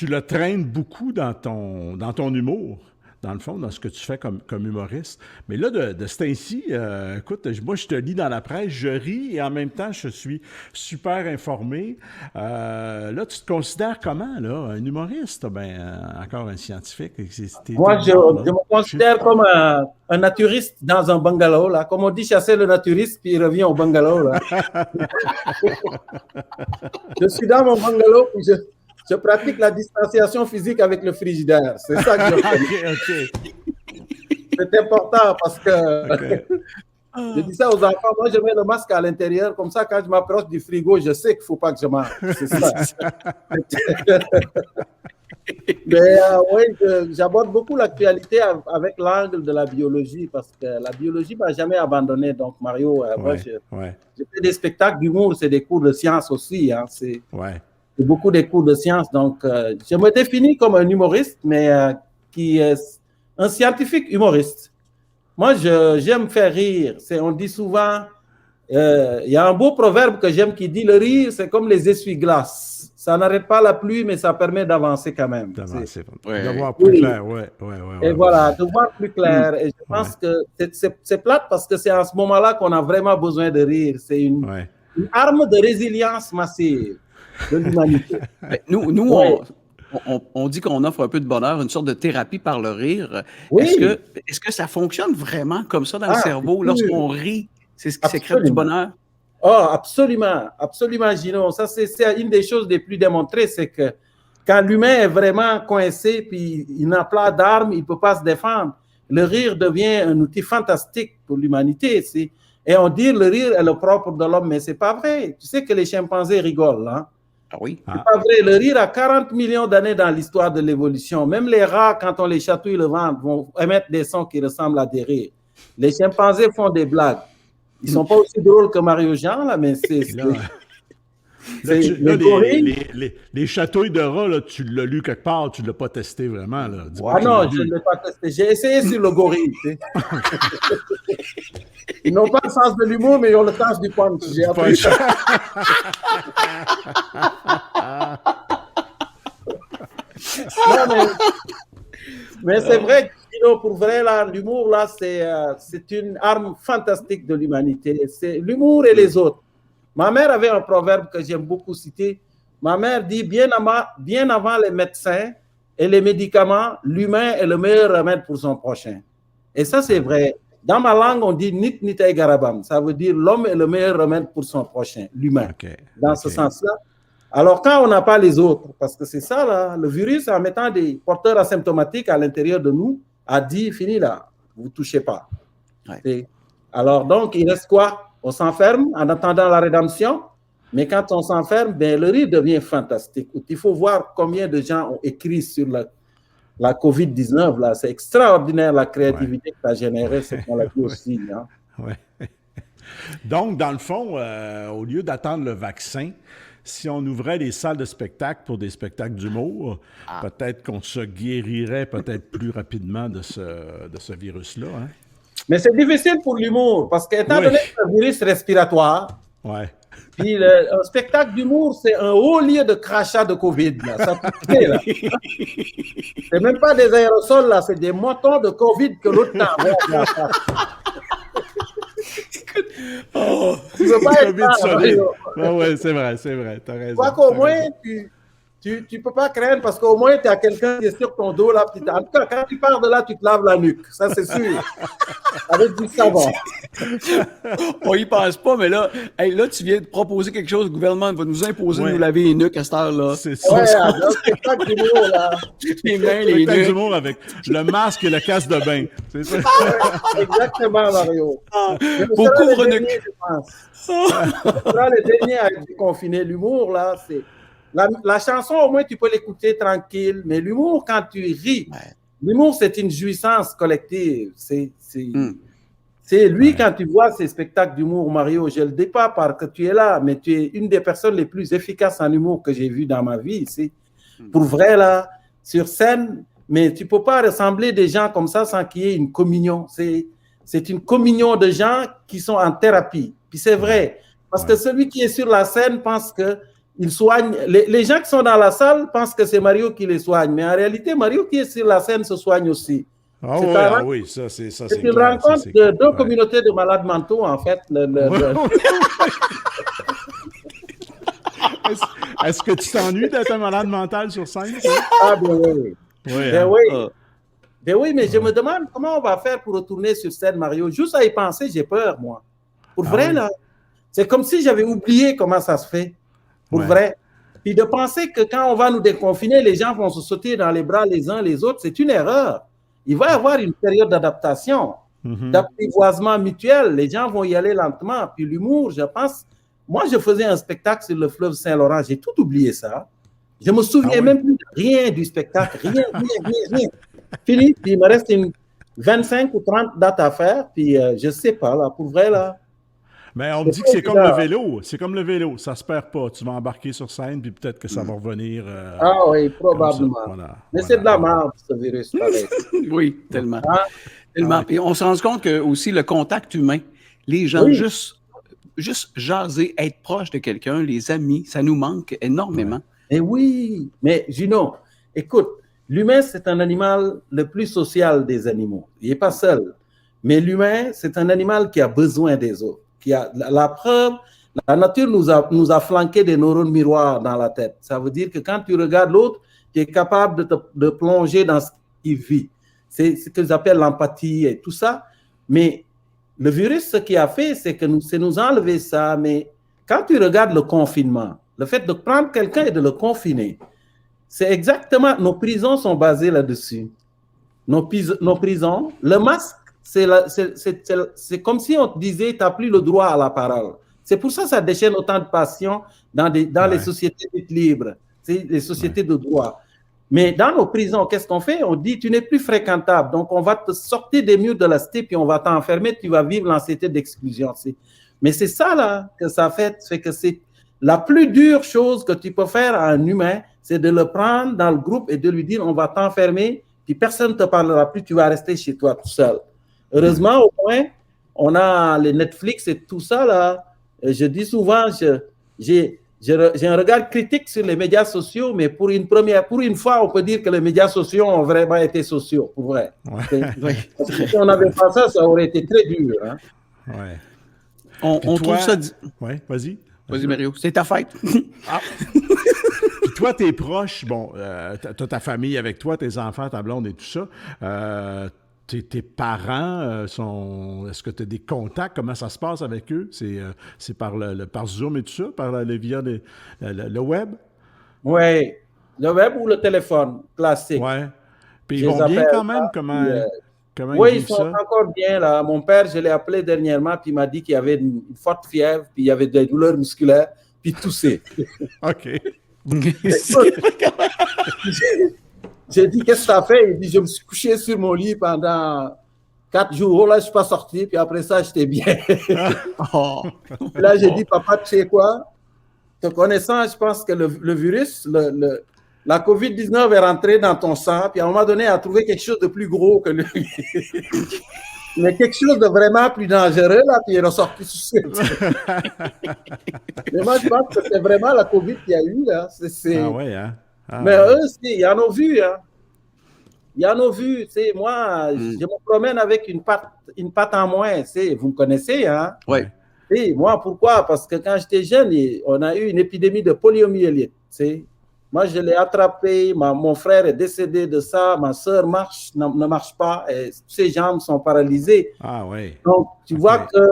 le traînes beaucoup dans ton humour, dans le fond, dans ce que tu fais comme humoriste. Mais là, de ce temps-ci, écoute, moi, je te lis dans la presse, je ris et en même temps, je suis super informé. Là, tu te considères comment, là? Un humoriste? Encore un scientifique? Moi, je me considère comme un naturiste dans un bungalow, là. Comme on dit, chasser le naturiste, puis il revient au bungalow, là. Je suis dans mon bungalow, puis je pratique la distanciation physique avec le frigidaire. C'est ça que je fais. OK. C'est important parce que Je dis ça aux enfants. Moi, je mets le masque à l'intérieur. Comme ça, quand je m'approche du frigo, je sais qu'il ne faut pas que je mange. C'est ça. Mais oui, j'aborde beaucoup l'actualité avec l'angle de la biologie parce que la biologie ne m'a jamais abandonné. Donc, Mario, moi, je fais des spectacles d'humour, c'est des cours de sciences aussi. Hein, c'est beaucoup des cours de sciences. Donc, je me définis comme un humoriste, mais qui est un scientifique humoriste. Moi, j'aime faire rire. On dit souvent, il y a un beau proverbe que j'aime qui dit le rire, c'est comme les essuie-glaces. Ça n'arrête pas la pluie, mais ça permet d'avancer quand même. D'avancer, de voir plus clair, Et voilà, de voir plus clair. Et je pense que c'est plate parce que c'est à ce moment-là qu'on a vraiment besoin de rire. C'est une arme de résilience massive de l'humanité. Nous on dit qu'on offre un peu de bonheur, une sorte de thérapie par le rire. Oui. Est-ce que ça fonctionne vraiment comme ça dans le cerveau lorsqu'on rit? C'est ce qui sécrète du bonheur? Oh, absolument, absolument, Gino. Ça, c'est une des choses les plus démontrées, c'est que quand l'humain est vraiment coincé, puis il n'a pas d'armes, il ne peut pas se défendre, le rire devient un outil fantastique pour l'humanité. Et on dit le rire est le propre de l'homme, mais ce n'est pas vrai. Tu sais que les chimpanzés rigolent, hein? Ah oui? C'est pas vrai. Le rire a 40 millions d'années dans l'histoire de l'évolution. Même les rats, quand on les chatouille le ventre, vont émettre des sons qui ressemblent à des rires. Les chimpanzés font des blagues. Ils ne sont pas aussi drôles que Mario Jean, là, mais les chatouilles de rats, là, tu l'as lu quelque part, tu ne l'as pas testé vraiment. Là. Ah non, je ne l'ai pas testé. J'ai essayé sur le gorille. Tu sais. Ils n'ont pas le sens de l'humour, mais ils ont le sens du punch. J'ai appris ça. Non, mais c'est vrai, pour vrai, l'humour, là, c'est une arme fantastique de l'humanité. C'est l'humour et les autres. Ma mère avait un proverbe que j'aime beaucoup citer. Ma mère dit, bien avant les médecins et les médicaments, l'humain est le meilleur remède pour son prochain. Et ça, c'est vrai. Dans ma langue, on dit nit nitay garabam. Ça veut dire l'homme est le meilleur remède pour son prochain, l'humain. Dans ce sens-là. Alors, quand on n'a pas les autres, parce que c'est ça, là, le virus, en mettant des porteurs asymptomatiques à l'intérieur de nous, a dit, fini là, vous ne touchez pas. Alors, donc, il reste quoi? On s'enferme en attendant la rédemption, mais quand on s'enferme, ben, le rire devient fantastique. Il faut voir combien de gens ont écrit sur la COVID-19, là. C'est extraordinaire la créativité que ça a généré, c'est qu'on l'a vu aussi. Hein. Donc, dans le fond, au lieu d'attendre le vaccin, si on ouvrait les salles de spectacle pour des spectacles d'humour, peut-être qu'on se guérirait peut-être plus rapidement de ce virus-là. Hein? Mais c'est difficile pour l'humour, parce qu'étant donné que c'est un virus respiratoire, puis un spectacle d'humour, c'est un haut lieu de crachat de COVID. Là. Ça là. C'est même pas des aérosols, là, c'est des motons de COVID que l'autre t'envoie. Tu ne veux pas être là. Oui, c'est vrai, t'as raison. Je crois qu'au moins, tu ne peux pas craindre parce qu'au moins, tu as quelqu'un qui est sur ton dos. Là, en tout cas, quand tu pars de là, tu te laves la nuque. Ça, c'est sûr. Avec du savon. On y pense pas, mais là, là, tu viens de proposer quelque chose. Le gouvernement va nous imposer de nous laver les nuques à cette heure-là. C'est ça. Un spectacle d'humour, là. Les mains, les nuques. Spectacle d'humour avec le masque et le casque de bain. C'est ça. Exactement, Mario. Pour couvre-nuque. Je pense. Ce sera le dernier à être déconfiné. L'humour, là, c'est... La chanson, au moins, tu peux l'écouter tranquille, mais l'humour, quand tu ris, l'humour, c'est une jouissance collective. C'est lui, quand tu vois ces spectacles d'humour, Mario, je le dis pas parce que tu es là, mais tu es une des personnes les plus efficaces en humour que j'ai vues dans ma vie. Pour vrai, là, sur scène, mais tu peux pas ressembler des gens comme ça sans qu'il y ait une communion. C'est une communion de gens qui sont en thérapie. Puis c'est vrai, parce que celui qui est sur la scène pense que il soigne. Les gens qui sont dans la salle pensent que c'est Mario qui les soigne, mais en réalité, Mario qui est sur la scène se soigne aussi. Oui, ça c'est C'est une rencontre de deux communautés de malades mentaux, en fait. Est-ce que tu t'ennuies d'être un malade mental sur scène? Ah, ben oui. Ben oui, mais je me demande comment on va faire pour retourner sur scène, Mario. Juste à y penser, j'ai peur, moi. Pour vrai, là. C'est comme si j'avais oublié comment ça se fait. Pour vrai. Puis de penser que quand on va nous déconfiner, les gens vont se sauter dans les bras les uns les autres, c'est une erreur. Il va y avoir une période d'adaptation. d'apprivoisement mutuel. Les gens vont y aller lentement. Puis l'humour, je pense... Moi, je faisais un spectacle sur le fleuve Saint-Laurent. J'ai tout oublié ça. Je me souviens même plus de rien du spectacle. Rien. Fini. Puis il me reste 25 ou 30 dates à faire. Puis je sais pas, là, pour vrai, là. Mais on me dit que c'est comme le vélo. C'est comme le vélo. Ça se perd pas. Tu vas embarquer sur scène, puis peut-être que ça va revenir. Ah oui, probablement. Voilà, mais c'est de la merde, ce virus. Oui, tellement. Tellement. Et on se rend compte que aussi le contact humain, les gens, juste jaser, être proche de quelqu'un, les amis, ça nous manque énormément. Et oui, mais Gino, écoute, l'humain, c'est un animal le plus social des animaux. Il n'est pas seul. Mais l'humain, c'est un animal qui a besoin des autres. La preuve, la nature nous a flanqué des neurones miroirs dans la tête. Ça veut dire que quand tu regardes l'autre, tu es capable de plonger dans ce qu'il vit. C'est ce qu'ils appellent l'empathie et tout ça. Mais le virus, ce qu'il a fait, c'est nous enlever ça. Mais quand tu regardes le confinement, le fait de prendre quelqu'un et de le confiner, c'est exactement, nos prisons sont basées là-dessus. Nos prisons, le masque, c'est comme si on te disait, tu n'as plus le droit à la parole. C'est pour ça que ça déchaîne autant de passion dans les sociétés libres, les sociétés de droit. Mais dans nos prisons, qu'est-ce qu'on fait? On dit, tu n'es plus fréquentable, donc on va te sortir des murs de la cité, puis on va t'enfermer, tu vas vivre l'anxiété d'exclusion. Mais c'est ça, là, que ça fait que c'est la plus dure chose que tu peux faire à un humain, c'est de le prendre dans le groupe et de lui dire, on va t'enfermer, puis personne ne te parlera plus, tu vas rester chez toi tout seul. Heureusement, au moins, on a les Netflix et tout ça, là. Je dis souvent, j'ai un regard critique sur les médias sociaux, mais pour une fois, on peut dire que les médias sociaux ont vraiment été sociaux, pour vrai. Parce que si on n'avait pas ça, ça aurait été très dur. Hein? Ouais. On trouve ça... Oui, vas-y. Vas-y, Mario, c'est ta fête. Puis toi, tes proches, bon, tu as ta famille avec toi, tes enfants, ta blonde et tout ça. Tes parents sont... Est-ce que tu as des contacts? Comment ça se passe avec eux? C'est par Zoom et tout ça? Via le web? Oui. Le web ou le téléphone classique. Oui. Puis ils vont bien quand même? Comment oui, ils sont encore bien, là. Mon père, je l'ai appelé dernièrement, puis il m'a dit qu'il y avait une forte fièvre, puis il y avait des douleurs musculaires, puis toussait. OK. J'ai dit, qu'est-ce que tu as fait? Il dit, je me suis couché sur mon lit pendant 4 jours. Là, je ne suis pas sorti. Puis après ça, j'étais bien. Là, j'ai dit, papa, tu sais quoi? Te connaissant, je pense que le virus, la COVID-19 est rentrée dans ton sang. Puis à un moment donné, elle a trouvé quelque chose de plus gros que lui. Mais quelque chose de vraiment plus dangereux, là, puis il est ressorti tout seul. Mais moi, je pense que c'est vraiment la COVID qu'il y a eu, là. Ah ouais, hein? Mais eux, ils en ont vu, hein. Ils en ont vu, tu sais, moi, je me promène avec une patte en moins, tu sais, vous me connaissez, hein. Oui. Et moi, pourquoi? Parce que quand j'étais jeune, on a eu une épidémie de poliomyélite, tu sais. Moi, je l'ai attrapé, mon frère est décédé de ça, ma soeur ne marche pas, et ses jambes sont paralysées. Ah oui. Donc, tu vois que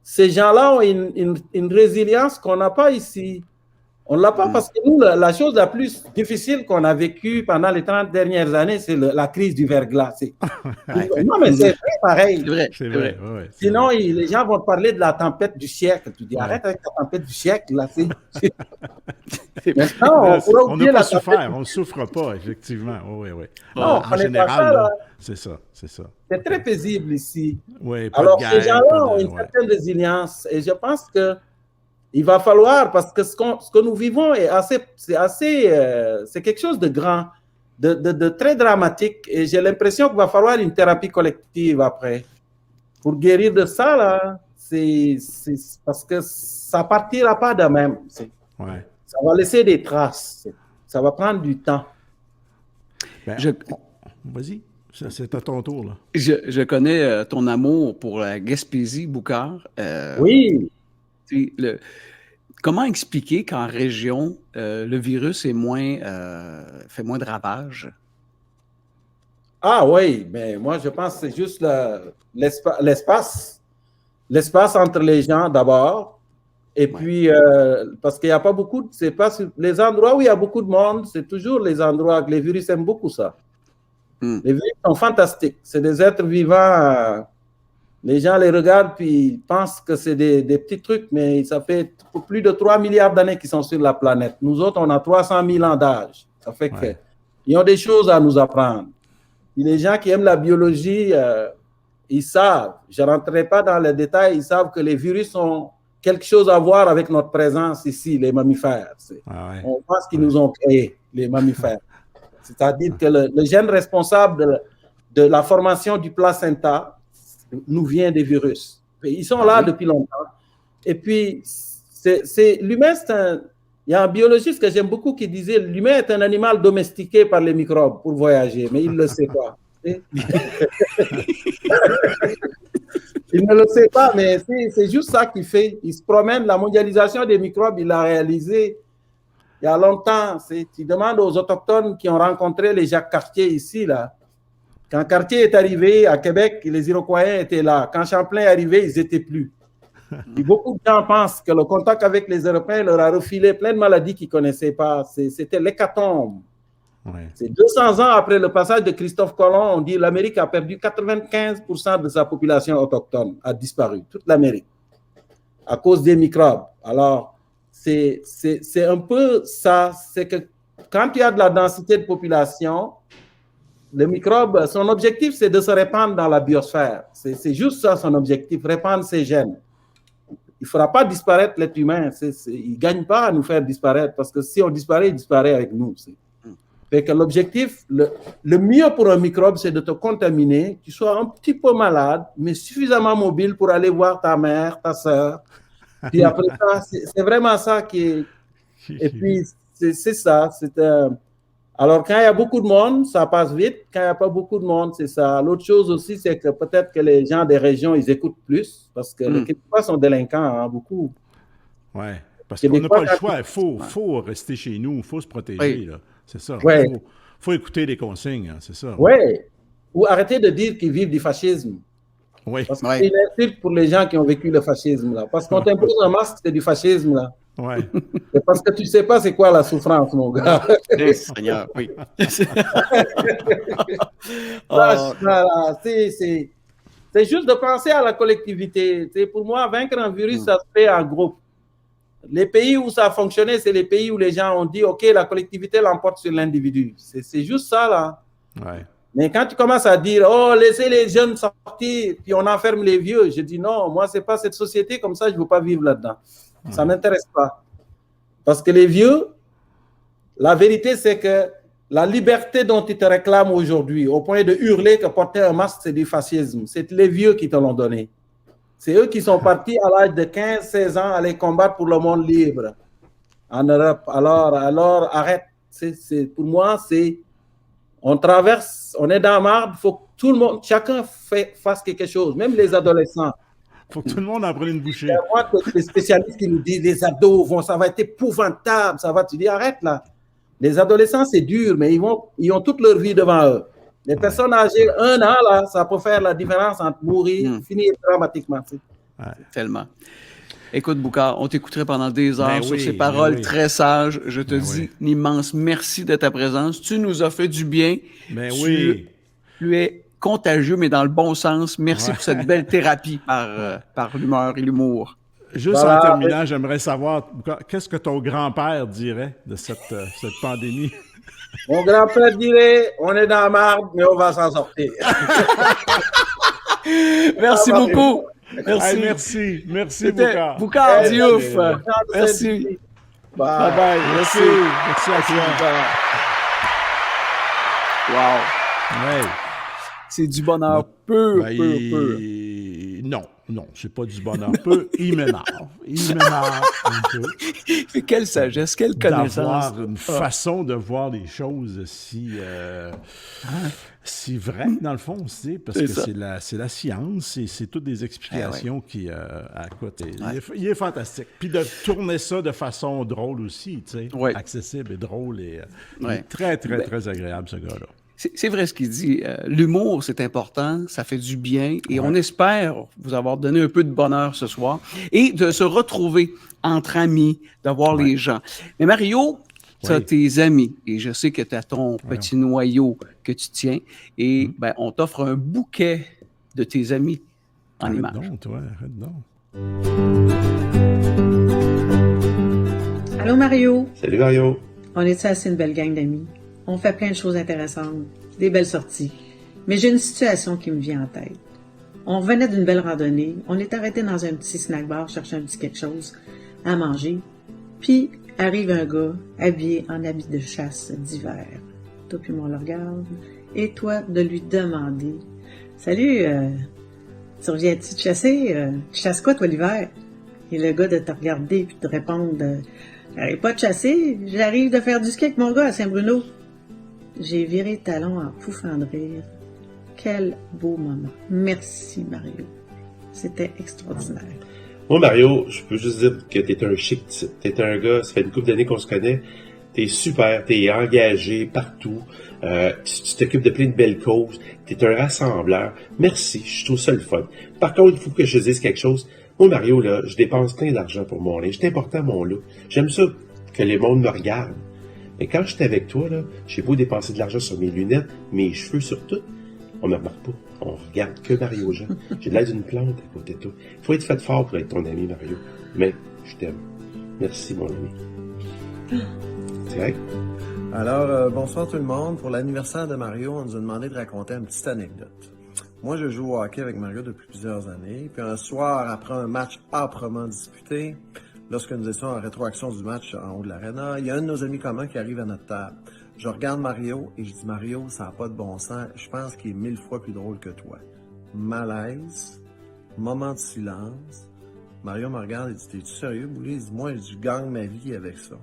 ces gens-là ont une résilience qu'on n'a pas ici. On ne l'a pas parce que nous, la chose la plus difficile qu'on a vécue pendant les 30 dernières années, c'est la crise du verglas. Non, mais c'est vrai, pareil. C'est vrai. Ouais, sinon, les gens vont te parler de la tempête du siècle. Tu dis, arrête avec la tempête du siècle. Là, maintenant, on n'a pas souffert, on ne souffre pas, effectivement. Oui. Non, en général, c'est ça. C'est très paisible ici. Oui, pas alors, de guerre, ces gens-là ont une certaine résilience. Et je pense que il va falloir, parce que ce que nous vivons c'est quelque chose de grand, de très dramatique. Et j'ai l'impression qu'il va falloir une thérapie collective après. Pour guérir de ça, là, c'est parce que ça ne partira pas de même. Ouais. Ça va laisser des traces. Ça va prendre du temps. Vas-y, c'est à ton tour, là. Je connais ton amour pour la Gaspésie-Boucard. Oui. Comment expliquer qu'en région, le virus fait moins de ravages? Ah oui, mais moi je pense que c'est juste l'espace. L'espace entre les gens d'abord. Et puis, parce qu'il n'y a pas beaucoup, c'est pas les endroits où il y a beaucoup de monde, c'est toujours les endroits que les virus aiment beaucoup ça. Les virus sont fantastiques. C'est des êtres vivants Les gens les regardent puis ils pensent que c'est des petits trucs, mais ça fait plus de 3 milliards d'années qu'ils sont sur la planète. Nous autres, on a 300 000 ans d'âge. Ça fait qu'ils ont des choses à nous apprendre. Et les gens qui aiment la biologie, ils savent. Je ne rentrerai pas dans les détails. Ils savent que les virus ont quelque chose à voir avec notre présence ici, les mammifères. On pense qu'ils nous ont créés, les mammifères. C'est-à-dire que le gène responsable de la formation du placenta nous vient des virus. Ils sont là depuis longtemps. Et puis, l'humain, il y a un biologiste que j'aime beaucoup qui disait l'humain est un animal domestiqué par les microbes pour voyager, mais il ne le sait pas. Il ne le sait pas, mais c'est juste ça qu'il fait. Il se promène. La mondialisation des microbes, il l'a réalisé il y a longtemps. Tu demandes aux autochtones qui ont rencontré les Jacques Cartier ici, là. Quand Cartier est arrivé à Québec, les Iroquois étaient là. Quand Champlain est arrivé, ils n'étaient plus. Et beaucoup de gens pensent que le contact avec les Européens leur a refilé plein de maladies qu'ils ne connaissaient pas. C'était l'hécatombe. C'est 200 ans après le passage de Christophe Colomb, on dit que l'Amérique a perdu 95% de sa population autochtone, a disparu, toute l'Amérique, à cause des microbes. Alors, c'est un peu ça, c'est que quand il y a de la densité de population, le microbe, son objectif, c'est de se répandre dans la biosphère. C'est juste ça, son objectif, répandre ses gènes. Il ne fera pas disparaître l'être humain. Il ne gagne pas à nous faire disparaître, parce que si on disparaît, il disparaît avec nous. Fait que l'objectif, le mieux pour un microbe, c'est de te contaminer, que tu sois un petit peu malade, mais suffisamment mobile pour aller voir ta mère, ta soeur. Puis après ça, c'est vraiment ça qui est... Et puis, c'est ça. Alors, quand il y a beaucoup de monde, ça passe vite. Quand il n'y a pas beaucoup de monde, c'est ça. L'autre chose aussi, c'est que peut-être que les gens des régions, ils écoutent plus, parce que les Québécois sont délinquants, hein, beaucoup. Oui, parce qu'on n'a pas le choix. Il faut rester chez nous, il faut se protéger. Là. C'est ça. Il faut écouter les consignes, hein, c'est ça. Oui. Ou arrêter de dire qu'ils vivent du fascisme. Oui. Parce que c'est une insulte pour les gens qui ont vécu le fascisme. Là. Parce qu'on t'impose un masque, c'est du fascisme. Là. Oui. C'est parce que tu ne sais pas c'est quoi la souffrance, mon gars. Seigneur, oui. C'est juste de penser à la collectivité. Pour moi, vaincre un virus, ça se fait en groupe. Les pays où ça a fonctionné, c'est les pays où les gens ont dit « Ok, la collectivité l'emporte sur l'individu ». C'est juste ça, là. Ouais. Mais quand tu commences à dire « Oh, laissez les jeunes sortir, puis on enferme les vieux », je dis « Non, moi, ce n'est pas cette société comme ça, je ne veux pas vivre là-dedans. Ça ne m'intéresse pas. » Parce que les vieux, la vérité, c'est que la liberté dont ils te réclament aujourd'hui, au point de hurler que porter un masque, c'est du fascisme, c'est les vieux qui te l'ont donné. C'est eux qui sont partis à l'âge de 15-16 ans aller combattre pour le monde libre en Europe. Alors arrête. Pour moi, on traverse, on est dans la marde, il faut que tout le monde, chacun fasse quelque chose, même les adolescents. Il faut que tout le monde en prenne une bouchée. Moi, les spécialistes qui nous disent les ados, ça va être épouvantable, tu dis arrête là. Les adolescents, c'est dur, mais ils ont toute leur vie devant eux. Les personnes âgées, 1 an, là, ça peut faire la différence entre mourir et finir dramatiquement. Tellement. Écoute, Boucard, on t'écouterait pendant des heures sur ces paroles très sages. Je te dis un immense merci de ta présence. Tu nous as fait du bien. Tu es contagieux, mais dans le bon sens. Merci pour cette belle thérapie par l'humeur et l'humour. Juste en terminant, j'aimerais savoir, qu'est-ce que ton grand-père dirait de cette pandémie? Mon grand-père dirait, on est dans la marde, mais on va s'en sortir. Merci beaucoup. Merci. Merci, Boucard. Boucard Diouf. Merci. Bye. Merci à toi. Wow. Ouais. C'est du bonheur peu. Non, c'est pas du bonheur peu. Il m'énerve un peu. Mais quelle sagesse, quelle connaissance. D'avoir une façon de voir les choses si vraie, dans le fond, parce que c'est la science, et c'est toutes des explications qui, à côté. Il est fantastique. Puis de tourner ça de façon drôle aussi, accessible et drôle, et il est très, très, très agréable, ce gars-là. C'est vrai ce qu'il dit. L'humour, c'est important, ça fait du bien, et on espère vous avoir donné un peu de bonheur ce soir et de se retrouver entre amis, d'avoir les gens. Mais Mario, tu as tes amis, et je sais que tu as ton petit noyau que tu tiens, et on t'offre un bouquet de tes amis Arrête image. donc, toi, arrête donc. Allô Mario, Salut Mario. on est assez une belle gang d'amis. On fait plein de choses intéressantes, des belles sorties. Mais j'ai une situation qui me vient en tête. On revenait d'une belle randonnée, on est arrêté dans un petit snack bar chercher un petit quelque chose à manger. Puis arrive un gars habillé en habit de chasse d'hiver. Toi puis moi on le regarde. Et toi de lui demander « Salut, tu reviens-tu de chasser? Tu chasses quoi toi l'hiver? » Et le gars de te regarder puis de répondre « J'arrive pas de chasser, j'arrive de faire du ski avec mon gars à Saint-Bruno. » J'ai viré le talon en pouffant de rire. Quel beau moment. Merci Mario. C'était extraordinaire. Moi, Mario, je peux juste dire que t'es un chic type. T'es un gars, ça fait une couple d'années qu'on se connaît. T'es super, t'es engagé partout. Tu t'occupes de plein de belles causes. T'es un rassembleur. Merci, je trouve ça le fun. Par contre, il faut que je dise quelque chose. Moi, Mario, là, je dépense plein d'argent pour mon linge. C'est important, mon look. J'aime ça que les mondes me regardent. Mais quand j'étais avec toi, là, j'ai beau dépenser de l'argent sur mes lunettes, mes cheveux surtout, on me remarque pas. On regarde que Mario Jean. J'ai l'air d'une plante à côté de toi. Il faut être fait fort pour être ton ami, Mario. Mais je t'aime. Merci, mon ami. C'est vrai? Alors, bonsoir tout le monde. Pour l'anniversaire de Mario, on nous a demandé de raconter une petite anecdote. Moi, je joue au hockey avec Mario depuis plusieurs années. Puis un soir, après un match âprement disputé, lorsque nous étions en rétroaction du match en haut de l'aréna, il y a un de nos amis communs qui arrive à notre table. Je regarde Mario et je dis « Mario, ça n'a pas de bon sens. Je pense qu'il est 1000 fois plus drôle que toi. » Malaise, moment de silence. Mario me regarde et dit « T'es-tu sérieux, Boulay? » Il dit « Moi, je gagne ma vie avec ça. »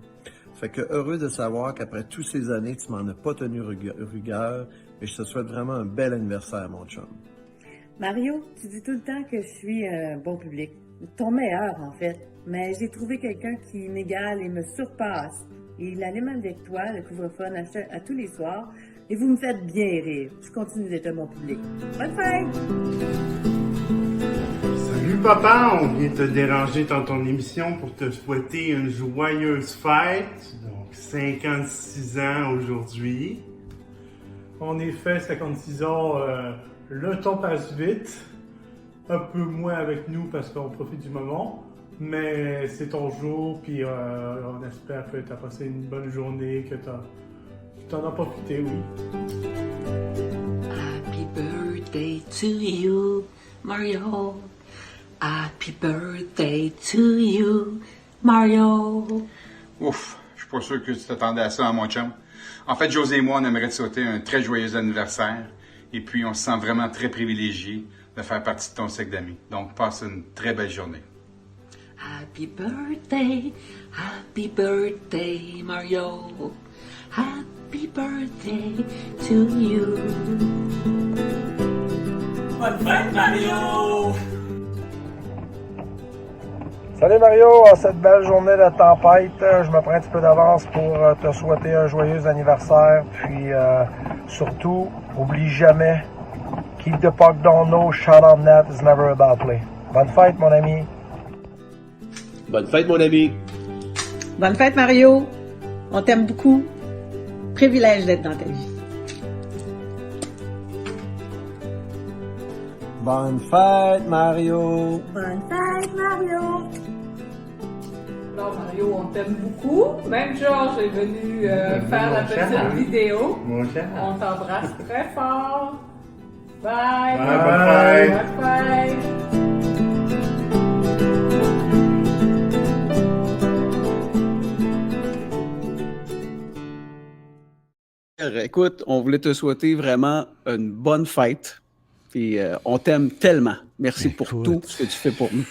Fait que heureux de savoir qu'après toutes ces années, tu m'en as pas tenu rigueur et je te souhaite vraiment un bel anniversaire, mon chum. Mario, tu dis tout le temps que je suis un bon public. Ton meilleur, en fait. Mais j'ai trouvé quelqu'un qui m'égale et me surpasse. Et il anime avec toi le couvre-feu à tous les soirs. Et vous me faites bien rire. Je continue d'être un bon public. Bonne fête! Salut papa, on vient te déranger dans ton émission pour te souhaiter une joyeuse fête. Donc 56 ans aujourd'hui. En effet, 56 ans, le temps passe vite. Un peu moins avec nous parce qu'on profite du moment. Mais c'est ton jour, puis on espère que tu as passé une bonne journée, que tu en as profité, oui. Happy birthday to you, Mario. Happy birthday to you, Mario. Ouf, je suis pas sûr que tu t'attendais à ça, hein, mon chum. En fait, José et moi, on aimerait te souhaiter un très joyeux anniversaire. Et puis, on se sent vraiment très privilégié de faire partie de ton cercle d'amis. Donc, passe une très belle journée. Happy birthday Mario. Happy birthday to you. Bonne fête, Mario! Salut Mario, en cette belle journée de tempête, je me prends un petit peu d'avance pour te souhaiter un joyeux anniversaire. Puis surtout, oublie jamais, keep the puck don't know, shot on net is never a bad play. Bonne fête mon ami! Bonne fête, mon ami! Bonne fête Mario! On t'aime beaucoup. Privilège d'être dans ta vie. Bonne fête, Mario! Bonne fête, Mario! Alors Mario, on t'aime beaucoup. Même Georges est venu faire la petite vidéo. Mon cher. On t'embrasse très fort. Bye! Bye, bye. Bye, bye. Écoute, on voulait te souhaiter vraiment une bonne fête. Puis on t'aime tellement. Merci pour tout ce que tu fais pour nous.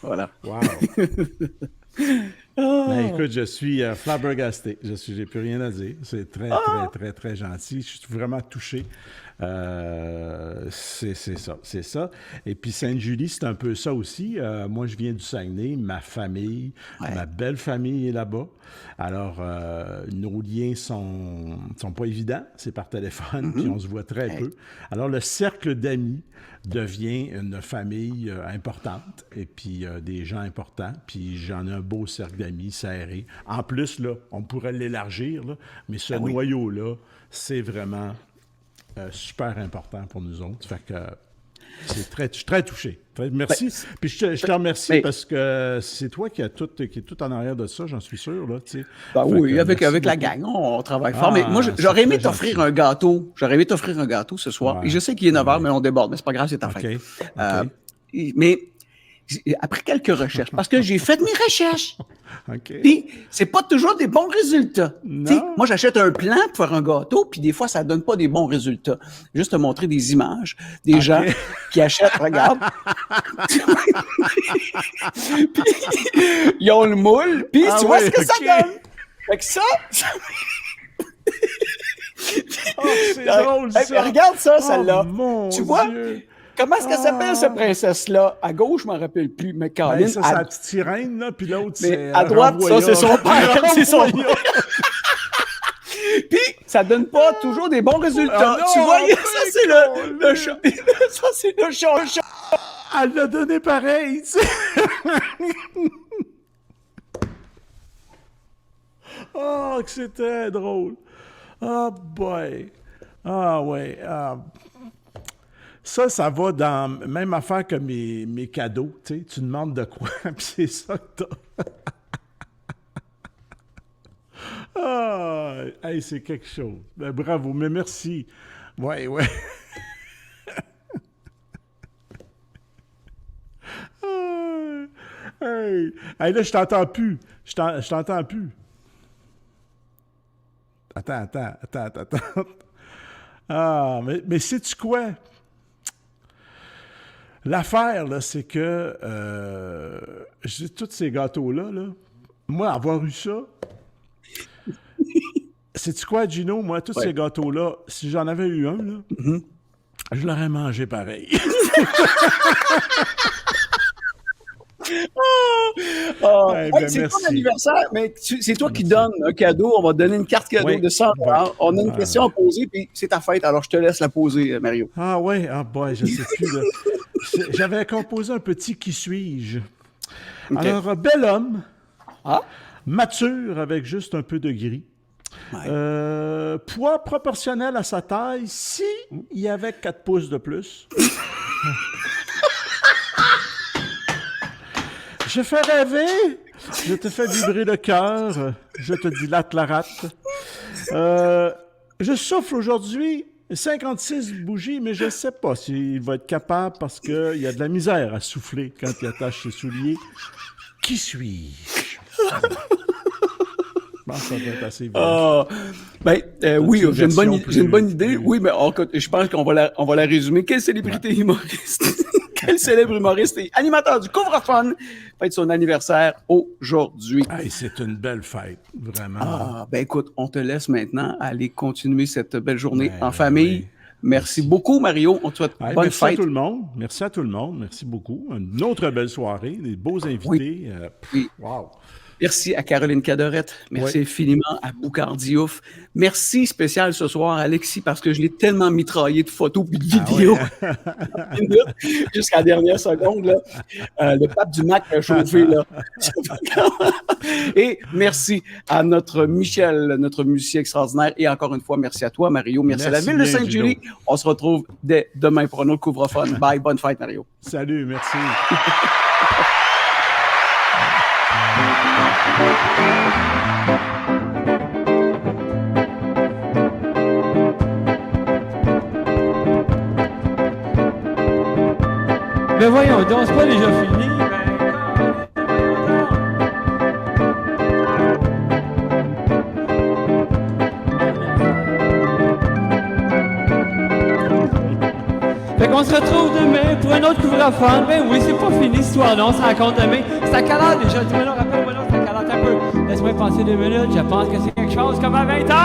Voilà. Wow. Ben, écoute, je suis flabbergasté. J'ai plus rien à dire. C'est très, très gentil. Je suis vraiment touché. C'est ça. Et puis Sainte-Julie, c'est un peu ça aussi. Moi, je viens du Saguenay. Ma famille, ma belle famille est là-bas. Alors, nos liens sont pas évidents. C'est par téléphone, puis on se voit très peu. Alors, le cercle d'amis devient une famille importante et puis des gens importants. Puis j'en ai un beau cercle d'amis serré. En plus, là, on pourrait l'élargir, là, mais ce noyau-là, c'est vraiment super important pour nous autres. Fait que Je suis très touché. Merci. Puis je te remercie parce que c'est toi qui est tout en arrière de ça, j'en suis sûr. Là, oui, avec la gang, on travaille fort. Mais moi, j'aurais aimé t'offrir un gâteau. J'aurais aimé t'offrir un gâteau ce soir. Ouais. Et je sais qu'il est 9h, mais on déborde. Mais c'est pas grave, c'est ta fête. Mais après quelques recherches, parce que j'ai fait mes recherches. Puis, c'est pas toujours des bons résultats. Moi, j'achète un plan pour faire un gâteau, puis des fois, ça donne pas des bons résultats. Juste te montrer des images, des gens qui achètent, regarde. Puis, ils ont le moule, puis tu vois ce que ça donne. Fait que ça... c'est drôle, ça. Regarde ça, celle-là. Tu vois? Dieu. Comment est-ce qu'elle s'appelle, cette princesse-là? À gauche, je m'en rappelle plus, mais Caroline... ça, c'est la petite sirène, là, puis l'autre, c'est... À droite, ça, c'est son père. C'est son père. Puis, ça donne pas toujours des bons résultats. Non, tu vois, ça, c'est le chat. Ça, c'est le chat. Elle l'a donné pareil, tu sais. Oh, que c'était drôle. Oh, boy. Ah, ouais. Ça va dans même affaire que mes cadeaux. Tu demandes de quoi, puis c'est ça que t'as. Hey, c'est quelque chose. Ben, bravo, mais merci. Ouais. Hey, là, je t'entends plus. Je t'entends plus. Attends. Ah, mais sais-tu quoi? L'affaire, là, c'est que tous ces gâteaux-là, moi, avoir eu ça, sais-tu quoi, Gino? Moi, tous ces gâteaux-là, si j'en avais eu un, là, je l'aurais mangé pareil. C'est ton anniversaire, mais c'est toi qui donnes un cadeau. On va te donner une carte cadeau de 100 $. On a une question à poser, puis c'est ta fête. Alors, je te laisse la poser, Mario. Ah ouais? Ah boy, je sais plus. J'avais composé un petit « Qui suis-je ». Alors, bel homme, mature avec juste un peu de gris. Poids proportionnel à sa taille si il y avait 4 pouces de plus. Je fais rêver, je te fais vibrer le cœur, je te dilate la rate. Je souffle aujourd'hui 56 bougies, mais je ne sais pas s'il va être capable parce qu'il y a de la misère à souffler quand il attache ses souliers. Qui suis-je? Je pense que ça va être assez bien. Oui, j'ai une bonne idée. Oui, mais je pense qu'on va la résumer. Quelle célébrité humoriste? Quel célèbre humoriste et animateur du Couvre-Fun fête son anniversaire aujourd'hui? Hey, c'est une belle fête, vraiment. Écoute, on te laisse maintenant aller continuer cette belle journée en famille. Merci beaucoup, Mario. On te souhaite bonne merci fête. À tout le monde. Merci à tout le monde. Merci beaucoup. Une autre belle soirée, des beaux invités. Wow. Merci à Caroline Cadorette. Merci infiniment à Boucard Diouf. Merci spécial ce soir à Alexis parce que je l'ai tellement mitraillé de photos et de vidéos jusqu'à la dernière seconde. Là. Le pape du Mac a chauffé. Là. Et merci à notre Michel, notre musicien extraordinaire. Et encore une fois, merci à toi, Mario. Merci à la ville de Sainte-Julie. On se retrouve dès demain pour un autre couvre-fun. Bye. Bonne fête, Mario. Salut. Merci. Mais voyons donc, c'est pas déjà fini. Fait qu'on se retrouve demain pour un autre couvre-fun. Ben oui, c'est pas fini, cette histoire-là, on se rencontre demain. C'est à quelle heure déjà? Dis-moi là, rappelle-moi là, c'est à quelle heure? Un peu. Laisse-moi penser 2 minutes, je pense que c'est quelque chose comme à 20h!